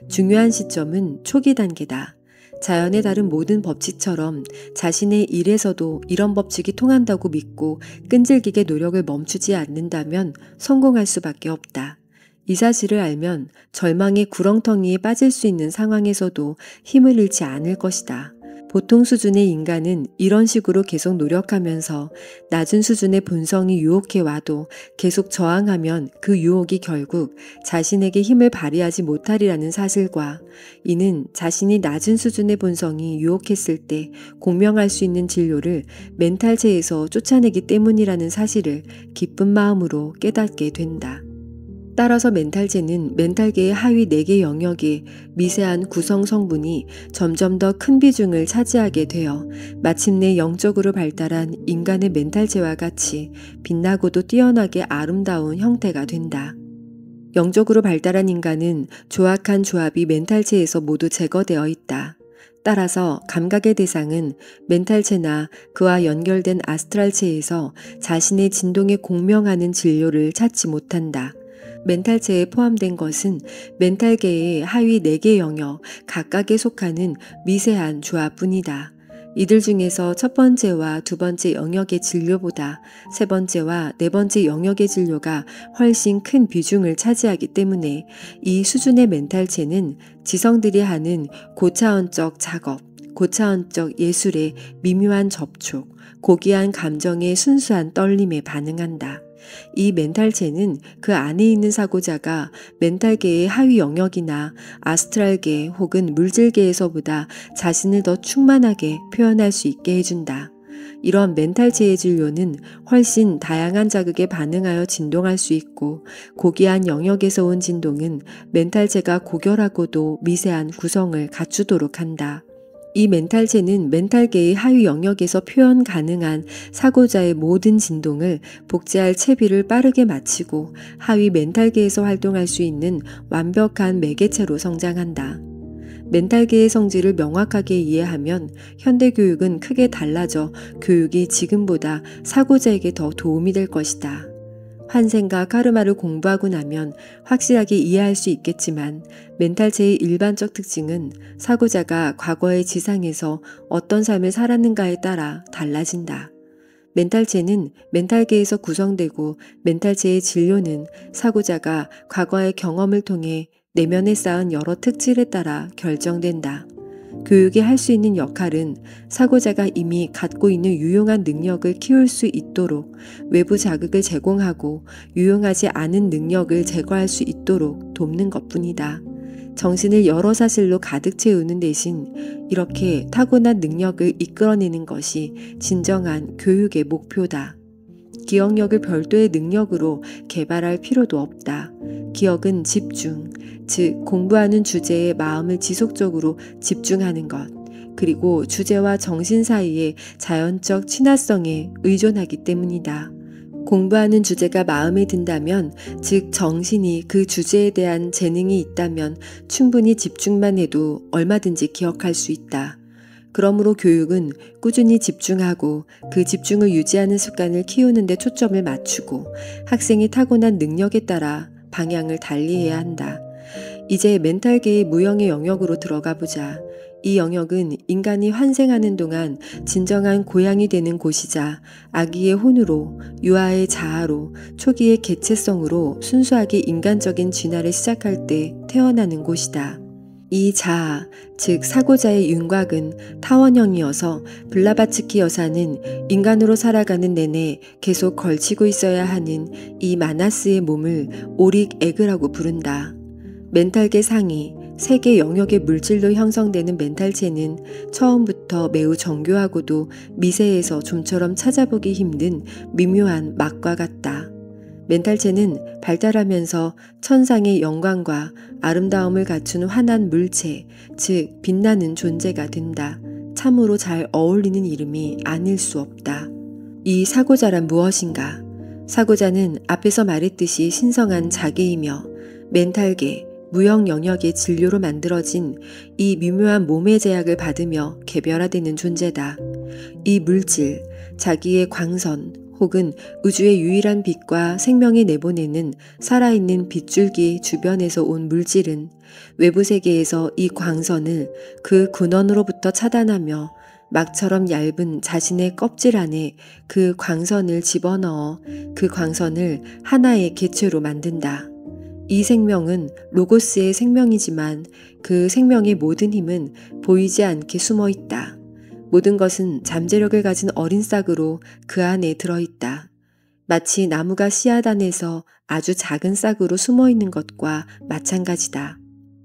중요한 시점은 초기 단계다. 자연의 다른 모든 법칙처럼 자신의 일에서도 이런 법칙이 통한다고 믿고 끈질기게 노력을 멈추지 않는다면 성공할 수밖에 없다. 이 사실을 알면 절망의 구렁텅이에 빠질 수 있는 상황에서도 힘을 잃지 않을 것이다. 보통 수준의 인간은 이런 식으로 계속 노력하면서 낮은 수준의 본성이 유혹해와도 계속 저항하면 그 유혹이 결국 자신에게 힘을 발휘하지 못하리라는 사실과 이는 자신이 낮은 수준의 본성이 유혹했을 때 공명할 수 있는 진료를 멘탈체에서 쫓아내기 때문이라는 사실을 기쁜 마음으로 깨닫게 된다. 따라서 멘탈체는 멘탈계의 하위 4개 영역의 미세한 구성 성분이 점점 더 큰 비중을 차지하게 되어 마침내 영적으로 발달한 인간의 멘탈체와 같이 빛나고도 뛰어나게 아름다운 형태가 된다. 영적으로 발달한 인간은 조악한 조합이 멘탈체에서 모두 제거되어 있다. 따라서 감각의 대상은 멘탈체나 그와 연결된 아스트랄체에서 자신의 진동에 공명하는 진료를 찾지 못한다. 멘탈체에 포함된 것은 멘탈계의 하위 4개 영역 각각에 속하는 미세한 조합뿐이다. 이들 중에서 첫 번째와 두 번째 영역의 진료보다 세 번째와 네 번째 영역의 진료가 훨씬 큰 비중을 차지하기 때문에 이 수준의 멘탈체는 지성들이 하는 고차원적 작업, 고차원적 예술의 미묘한 접촉, 고귀한 감정의 순수한 떨림에 반응한다. 이 멘탈체는 그 안에 있는 사고자가 멘탈계의 하위 영역이나 아스트랄계 혹은 물질계에서보다 자신을 더 충만하게 표현할 수 있게 해준다. 이런 멘탈체의 진료는 훨씬 다양한 자극에 반응하여 진동할 수 있고 고귀한 영역에서 온 진동은 멘탈체가 고결하고도 미세한 구성을 갖추도록 한다. 이 멘탈체는 멘탈계의 하위 영역에서 표현 가능한 사고자의 모든 진동을 복제할 채비를 빠르게 마치고 하위 멘탈계에서 활동할 수 있는 완벽한 매개체로 성장한다. 멘탈계의 성질을 명확하게 이해하면 현대 교육은 크게 달라져 교육이 지금보다 사고자에게 더 도움이 될 것이다. 환생과 카르마를 공부하고 나면 확실하게 이해할 수 있겠지만 멘탈체의 일반적 특징은 사고자가 과거의 지상에서 어떤 삶을 살았는가에 따라 달라진다. 멘탈체는 멘탈계에서 구성되고 멘탈체의 진료는 사고자가 과거의 경험을 통해 내면에 쌓은 여러 특질에 따라 결정된다. 교육이 할 수 있는 역할은 사고자가 이미 갖고 있는 유용한 능력을 키울 수 있도록 외부 자극을 제공하고 유용하지 않은 능력을 제거할 수 있도록 돕는 것뿐이다. 정신을 여러 사실로 가득 채우는 대신 이렇게 타고난 능력을 이끌어내는 것이 진정한 교육의 목표다. 기억력을 별도의 능력으로 개발할 필요도 없다. 기억은 집중, 즉 공부하는 주제에 마음을 지속적으로 집중하는 것, 그리고 주제와 정신 사이의 자연적 친화성에 의존하기 때문이다. 공부하는 주제가 마음에 든다면, 즉 정신이 그 주제에 대한 재능이 있다면 충분히 집중만 해도 얼마든지 기억할 수 있다. 그러므로 교육은 꾸준히 집중하고 그 집중을 유지하는 습관을 키우는 데 초점을 맞추고 학생이 타고난 능력에 따라 방향을 달리해야 한다. 이제 멘탈계의 무형의 영역으로 들어가 보자. 이 영역은 인간이 환생하는 동안 진정한 고향이 되는 곳이자 아기의 혼으로, 유아의 자아로, 초기의 개체성으로 순수하게 인간적인 진화를 시작할 때 태어나는 곳이다. 이 자아, 즉 사고자의 윤곽은 타원형이어서 블라바츠키 여사는 인간으로 살아가는 내내 계속 걸치고 있어야 하는 이 마나스의 몸을 오릭 에그라고 부른다. 멘탈계 상위, 세계 영역의 물질로 형성되는 멘탈체는 처음부터 매우 정교하고도 미세해서 좀처럼 찾아보기 힘든 미묘한 막과 같다. 멘탈체는 발달하면서 천상의 영광과 아름다움을 갖춘 환한 물체, 즉 빛나는 존재가 된다. 참으로 잘 어울리는 이름이 아닐 수 없다. 이 사고자란 무엇인가? 사고자는 앞에서 말했듯이 신성한 자개이며 멘탈계, 무형 영역의 진료로 만들어진 이 미묘한 몸의 제약을 받으며 개별화되는 존재다. 이 물질, 자기의 광선 혹은 우주의 유일한 빛과 생명이 내보내는 살아있는 빛줄기 주변에서 온 물질은 외부 세계에서 이 광선을 그 근원으로부터 차단하며 막처럼 얇은 자신의 껍질 안에 그 광선을 집어넣어 그 광선을 하나의 개체로 만든다. 이 생명은 로고스의 생명이지만 그 생명의 모든 힘은 보이지 않게 숨어 있다. 모든 것은 잠재력을 가진 어린 싹으로 그 안에 들어있다. 마치 나무가 씨앗 안에서 아주 작은 싹으로 숨어 있는 것과 마찬가지다.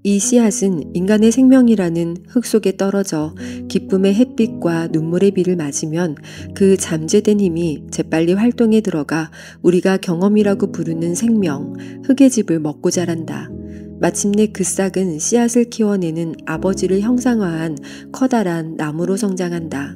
이 씨앗은 인간의 생명이라는 흙 속에 떨어져 기쁨의 햇빛과 눈물의 비를 맞으면 그 잠재된 힘이 재빨리 활동에 들어가 우리가 경험이라고 부르는 생명, 흙의 집을 먹고 자란다. 마침내 그 싹은 씨앗을 키워내는 아버지를 형상화한 커다란 나무로 성장한다.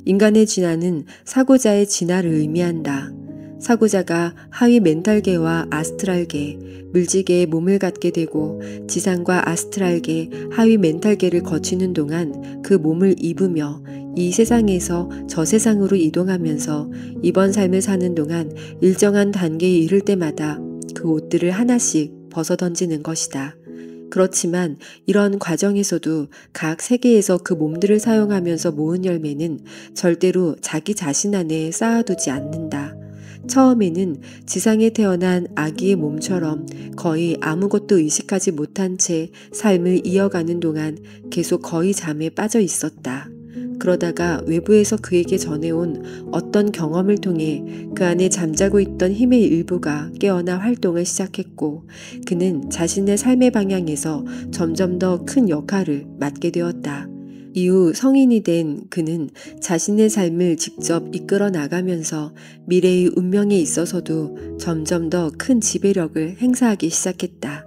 인간의 진화는 사고자의 진화를 의미한다. 사고자가 하위 멘탈계와 아스트랄계, 물질계의 몸을 갖게 되고 지상과 아스트랄계, 하위 멘탈계를 거치는 동안 그 몸을 입으며 이 세상에서 저 세상으로 이동하면서 이번 삶을 사는 동안 일정한 단계에 이를 때마다 그 옷들을 하나씩 벗어던지는 것이다. 그렇지만 이런 과정에서도 각 세계에서 그 몸들을 사용하면서 모은 열매는 절대로 자기 자신 안에 쌓아두지 않는다. 처음에는 지상에 태어난 아기의 몸처럼 거의 아무것도 의식하지 못한 채 삶을 이어가는 동안 계속 거의 잠에 빠져 있었다. 그러다가 외부에서 그에게 전해온 어떤 경험을 통해 그 안에 잠자고 있던 힘의 일부가 깨어나 활동을 시작했고 그는 자신의 삶의 방향에서 점점 더 큰 역할을 맡게 되었다. 이후 성인이 된 그는 자신의 삶을 직접 이끌어 나가면서 미래의 운명에 있어서도 점점 더 큰 지배력을 행사하기 시작했다.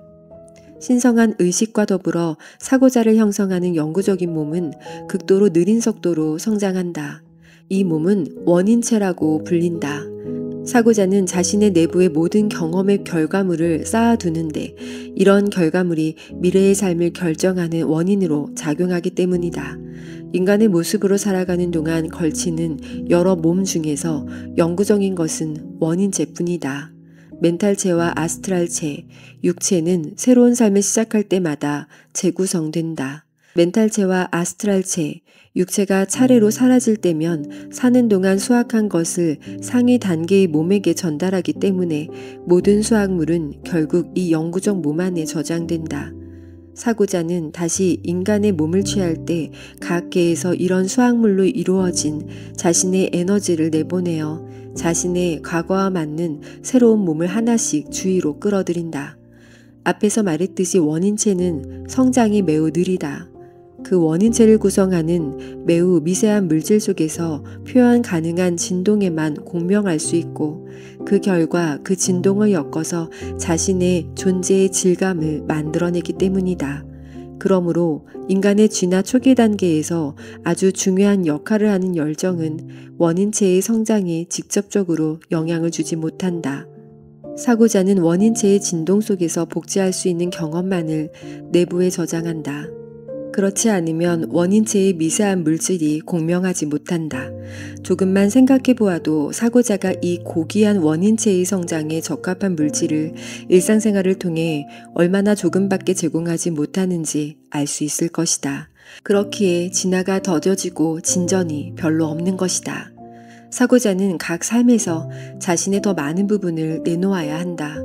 신성한 의식과 더불어 사고자를 형성하는 영구적인 몸은 극도로 느린 속도로 성장한다. 이 몸은 원인체라고 불린다. 사고자는 자신의 내부의 모든 경험의 결과물을 쌓아두는데 이런 결과물이 미래의 삶을 결정하는 원인으로 작용하기 때문이다. 인간의 모습으로 살아가는 동안 걸치는 여러 몸 중에서 영구적인 것은 원인체뿐이다. 멘탈체와 아스트랄체, 육체는 새로운 삶을 시작할 때마다 재구성된다. 멘탈체와 아스트랄체, 육체가 차례로 사라질 때면 사는 동안 수확한 것을 상위 단계의 몸에게 전달하기 때문에 모든 수확물은 결국 이 영구적 몸 안에 저장된다. 사고자는 다시 인간의 몸을 취할 때 각 개에서 이런 수확물로 이루어진 자신의 에너지를 내보내어 자신의 과거와 맞는 새로운 몸을 하나씩 주위로 끌어들인다. 앞에서 말했듯이 원인체는 성장이 매우 느리다. 그 원인체를 구성하는 매우 미세한 물질 속에서 표현 가능한 진동에만 공명할 수 있고 그 결과 그 진동을 엮어서 자신의 존재의 질감을 만들어내기 때문이다. 그러므로 인간의 진화 초기 단계에서 아주 중요한 역할을 하는 열정은 원인체의 성장에 직접적으로 영향을 주지 못한다. 사고자는 원인체의 진동 속에서 복제할 수 있는 경험만을 내부에 저장한다. 그렇지 않으면 원인체의 미세한 물질이 공명하지 못한다. 조금만 생각해 보아도 사고자가 이 고귀한 원인체의 성장에 적합한 물질을 일상생활을 통해 얼마나 조금밖에 제공하지 못하는지 알 수 있을 것이다. 그렇기에 진화가 더뎌지고 진전이 별로 없는 것이다. 사고자는 각 삶에서 자신의 더 많은 부분을 내놓아야 한다.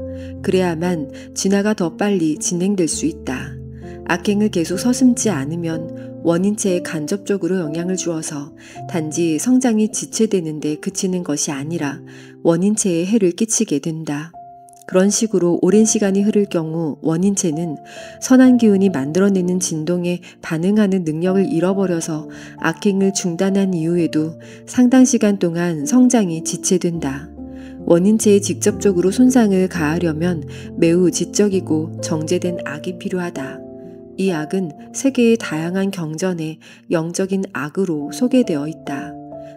그래야만 진화가 더 빨리 진행될 수 있다. 악행을 계속 서슴지 않으면 원인체에 간접적으로 영향을 주어서 단지 성장이 지체되는데 그치는 것이 아니라 원인체에 해를 끼치게 된다. 그런 식으로 오랜 시간이 흐를 경우 원인체는 선한 기운이 만들어내는 진동에 반응하는 능력을 잃어버려서 악행을 중단한 이후에도 상당 시간 동안 성장이 지체된다. 원인체에 직접적으로 손상을 가하려면 매우 지적이고 정제된 악이 필요하다. 이 악은 세계의 다양한 경전에 영적인 악으로 소개되어 있다.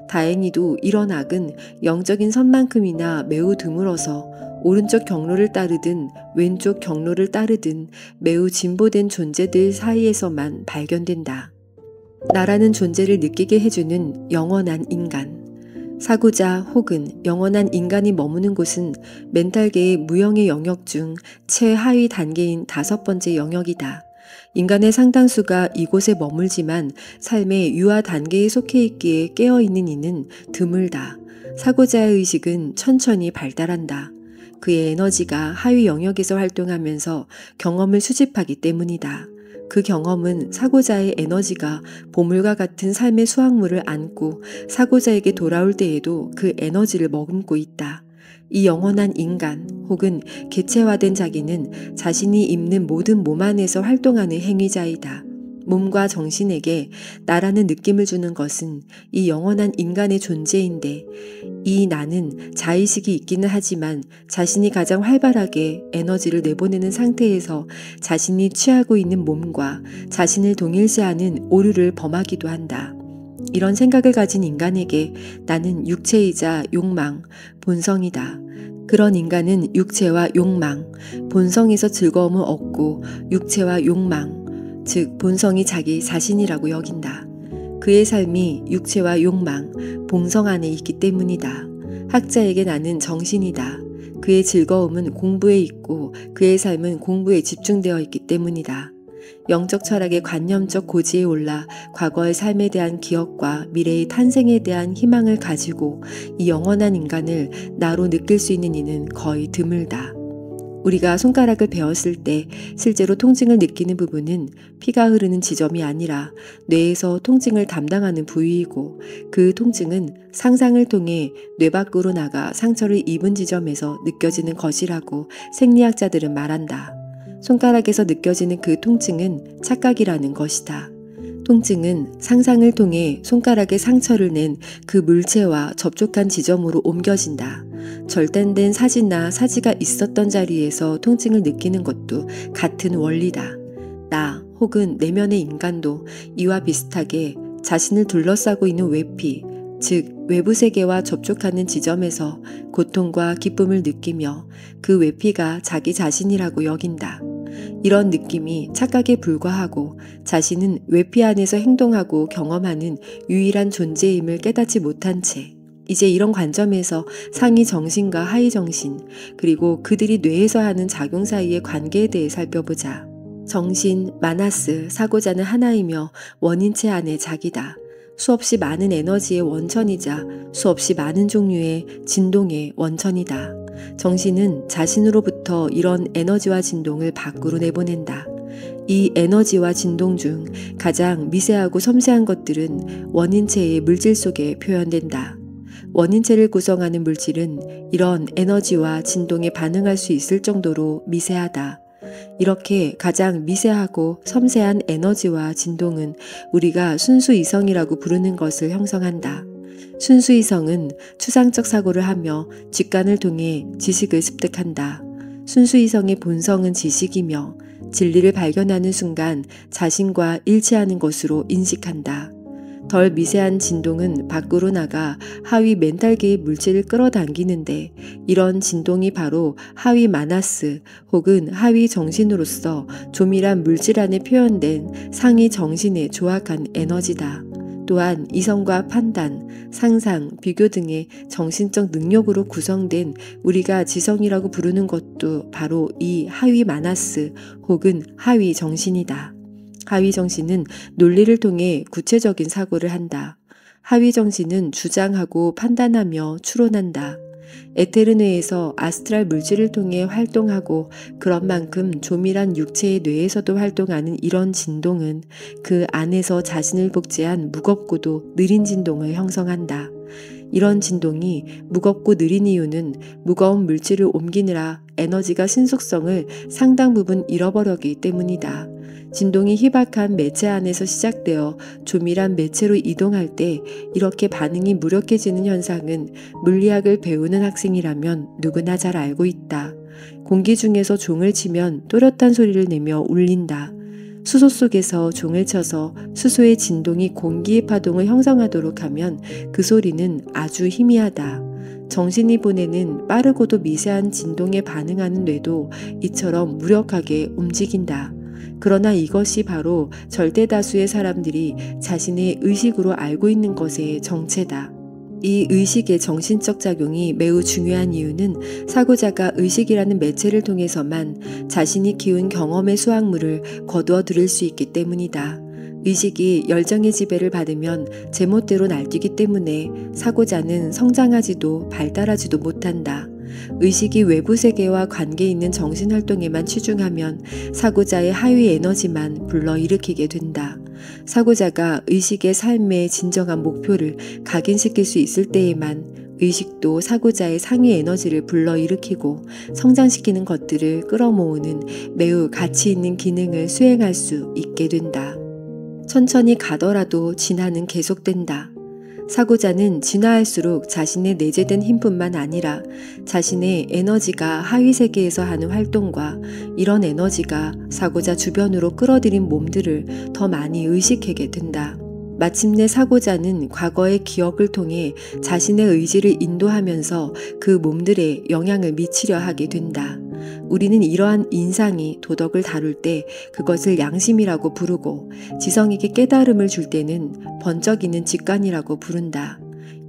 다행히도 이런 악은 영적인 선만큼이나 매우 드물어서 오른쪽 경로를 따르든 왼쪽 경로를 따르든 매우 진보된 존재들 사이에서만 발견된다. 나라는 존재를 느끼게 해주는 영원한 인간. 사고자 혹은 영원한 인간이 머무는 곳은 멘탈계의 무형의 영역 중 최하위 단계인 5번째 영역이다. 인간의 상당수가 이곳에 머물지만 삶의 유아 단계에 속해 있기에 깨어있는 이는 드물다. 사고자의 의식은 천천히 발달한다. 그의 에너지가 하위 영역에서 활동하면서 경험을 수집하기 때문이다. 그 경험은 사고자의 에너지가 보물과 같은 삶의 수확물을 안고 사고자에게 돌아올 때에도 그 에너지를 머금고 있다. 이 영원한 인간 혹은 개체화된 자기는 자신이 입는 모든 몸 안에서 활동하는 행위자이다. 몸과 정신에게 나라는 느낌을 주는 것은 이 영원한 인간의 존재인데 이 나는 자의식이 있기는 하지만 자신이 가장 활발하게 에너지를 내보내는 상태에서 자신이 취하고 있는 몸과 자신을 동일시하는 오류를 범하기도 한다. 이런 생각을 가진 인간에게 나는 육체이자 욕망, 본성이다. 그런 인간은 육체와 욕망, 본성에서 즐거움을 얻고 육체와 욕망, 즉 본성이 자기 자신이라고 여긴다. 그의 삶이 육체와 욕망, 본성 안에 있기 때문이다. 학자에게 나는 정신이다. 그의 즐거움은 공부에 있고 그의 삶은 공부에 집중되어 있기 때문이다. 영적 철학의 관념적 고지에 올라 과거의 삶에 대한 기억과 미래의 탄생에 대한 희망을 가지고 이 영원한 인간을 나로 느낄 수 있는 이는 거의 드물다. 우리가 손가락을 베었을 때 실제로 통증을 느끼는 부분은 피가 흐르는 지점이 아니라 뇌에서 통증을 담당하는 부위이고 그 통증은 상상을 통해 뇌 밖으로 나가 상처를 입은 지점에서 느껴지는 것이라고 생리학자들은 말한다. 손가락에서 느껴지는 그 통증은 착각이라는 것이다. 통증은 상상을 통해 손가락에 상처를 낸 그 물체와 접촉한 지점으로 옮겨진다. 절단된 사지나 사지가 있었던 자리에서 통증을 느끼는 것도 같은 원리다. 나 혹은 내면의 인간도 이와 비슷하게 자신을 둘러싸고 있는 외피, 즉 외부 세계와 접촉하는 지점에서 고통과 기쁨을 느끼며 그 외피가 자기 자신이라고 여긴다. 이런 느낌이 착각에 불과하고 자신은 외피 안에서 행동하고 경험하는 유일한 존재임을 깨닫지 못한 채 이제 이런 관점에서 상위 정신과 하위 정신, 그리고 그들이 뇌에서 하는 작용 사이의 관계에 대해 살펴보자. 정신, 마나스, 사고자는 하나이며 원인체 안의 자기다. 수없이 많은 에너지의 원천이자 수없이 많은 종류의 진동의 원천이다. 정신은 자신으로부터 이런 에너지와 진동을 밖으로 내보낸다. 이 에너지와 진동 중 가장 미세하고 섬세한 것들은 원인체의 물질 속에 표현된다. 원인체를 구성하는 물질은 이런 에너지와 진동에 반응할 수 있을 정도로 미세하다. 이렇게 가장 미세하고 섬세한 에너지와 진동은 우리가 순수이성이라고 부르는 것을 형성한다. 순수이성은 추상적 사고를 하며 직관을 통해 지식을 습득한다. 순수이성의 본성은 지식이며 진리를 발견하는 순간 자신과 일치하는 것으로 인식한다. 덜 미세한 진동은 밖으로 나가 하위 멘탈계의 물질을 끌어당기는데 이런 진동이 바로 하위 마나스 혹은 하위 정신으로서 조밀한 물질 안에 표현된 상위 정신의 조악한 에너지다. 또한 이성과 판단, 상상, 비교 등의 정신적 능력으로 구성된 우리가 지성이라고 부르는 것도 바로 이 하위 마나스 혹은 하위 정신이다. 하위 정신은 논리를 통해 구체적인 사고를 한다. 하위 정신은 주장하고 판단하며 추론한다. 에테르 뇌에서 아스트랄 물질을 통해 활동하고 그런 만큼 조밀한 육체의 뇌에서도 활동하는 이런 진동은 그 안에서 자신을 복제한 무겁고도 느린 진동을 형성한다. 이런 진동이 무겁고 느린 이유는 무거운 물질을 옮기느라 에너지가 신속성을 상당 부분 잃어버렸기 때문이다. 진동이 희박한 매체 안에서 시작되어 조밀한 매체로 이동할 때 이렇게 반응이 무력해지는 현상은 물리학을 배우는 학생이라면 누구나 잘 알고 있다. 공기 중에서 종을 치면 또렷한 소리를 내며 울린다. 수소 속에서 종을 쳐서 수소의 진동이 공기의 파동을 형성하도록 하면 그 소리는 아주 희미하다. 정신이 보내는 빠르고도 미세한 진동에 반응하는 뇌도 이처럼 무력하게 움직인다. 그러나 이것이 바로 절대다수의 사람들이 자신의 의식으로 알고 있는 것의 정체다. 이 의식의 정신적 작용이 매우 중요한 이유는 사고자가 의식이라는 매체를 통해서만 자신이 키운 경험의 수확물을 거두어 들일 수 있기 때문이다. 의식이 열정의 지배를 받으면 제멋대로 날뛰기 때문에 사고자는 성장하지도 발달하지도 못한다. 의식이 외부 세계와 관계 있는 정신활동에만 치중하면 사고자의 하위 에너지만 불러일으키게 된다. 사고자가 의식의 삶의 진정한 목표를 각인시킬 수 있을 때에만 의식도 사고자의 상위 에너지를 불러일으키고 성장시키는 것들을 끌어모으는 매우 가치 있는 기능을 수행할 수 있게 된다. 천천히 가더라도 진화는 계속된다. 사고자는 진화할수록 자신의 내재된 힘뿐만 아니라 자신의 에너지가 하위 세계에서 하는 활동과 이런 에너지가 사고자 주변으로 끌어들인 몸들을 더 많이 의식하게 된다. 마침내 사고자는 과거의 기억을 통해 자신의 의지를 인도하면서 그 몸들에 영향을 미치려 하게 된다. 우리는 이러한 인상이 도덕을 다룰 때 그것을 양심이라고 부르고 지성에게 깨달음을 줄 때는 번쩍이는 직관이라고 부른다.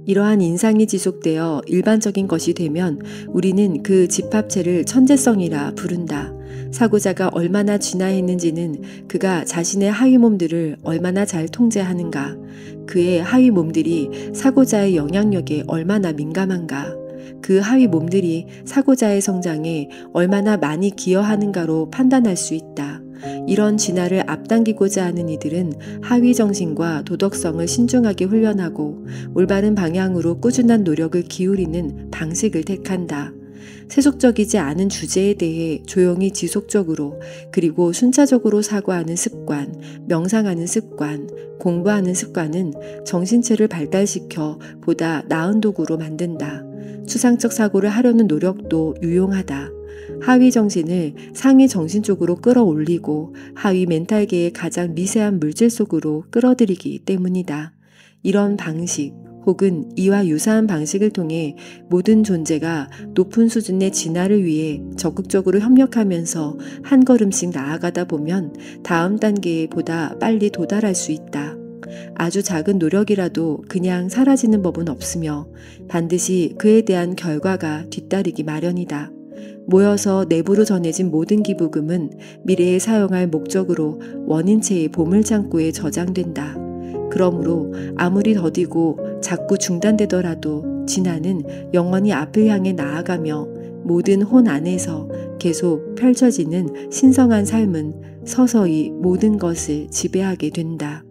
이러한 인상이 지속되어 일반적인 것이 되면 우리는 그 집합체를 천재성이라 부른다. 사고자가 얼마나 진화했는지는 그가 자신의 하위 몸들을 얼마나 잘 통제하는가, 그의 하위 몸들이 사고자의 영향력에 얼마나 민감한가, 그 하위 몸들이 사고자의 성장에 얼마나 많이 기여하는가로 판단할 수 있다. 이런 진화를 앞당기고자 하는 이들은 하위 정신과 도덕성을 신중하게 훈련하고 올바른 방향으로 꾸준한 노력을 기울이는 방식을 택한다. 세속적이지 않은 주제에 대해 조용히 지속적으로 그리고 순차적으로 사고하는 습관, 명상하는 습관, 공부하는 습관은 정신체를 발달시켜 보다 나은 도구로 만든다. 추상적 사고를 하려는 노력도 유용하다. 하위 정신을 상위 정신 쪽으로 끌어올리고 하위 멘탈계의 가장 미세한 물질 속으로 끌어들이기 때문이다. 이런 방식 혹은 이와 유사한 방식을 통해 모든 존재가 높은 수준의 진화를 위해 적극적으로 협력하면서 한 걸음씩 나아가다 보면 다음 단계에 보다 빨리 도달할 수 있다. 아주 작은 노력이라도 그냥 사라지는 법은 없으며 반드시 그에 대한 결과가 뒤따르기 마련이다. 모여서 내부로 전해진 모든 기부금은 미래에 사용할 목적으로 원인체의 보물창고에 저장된다. 그러므로 아무리 더디고 자꾸 중단되더라도 진화는 영원히 앞을 향해 나아가며 모든 혼 안에서 계속 펼쳐지는 신성한 삶은 서서히 모든 것을 지배하게 된다.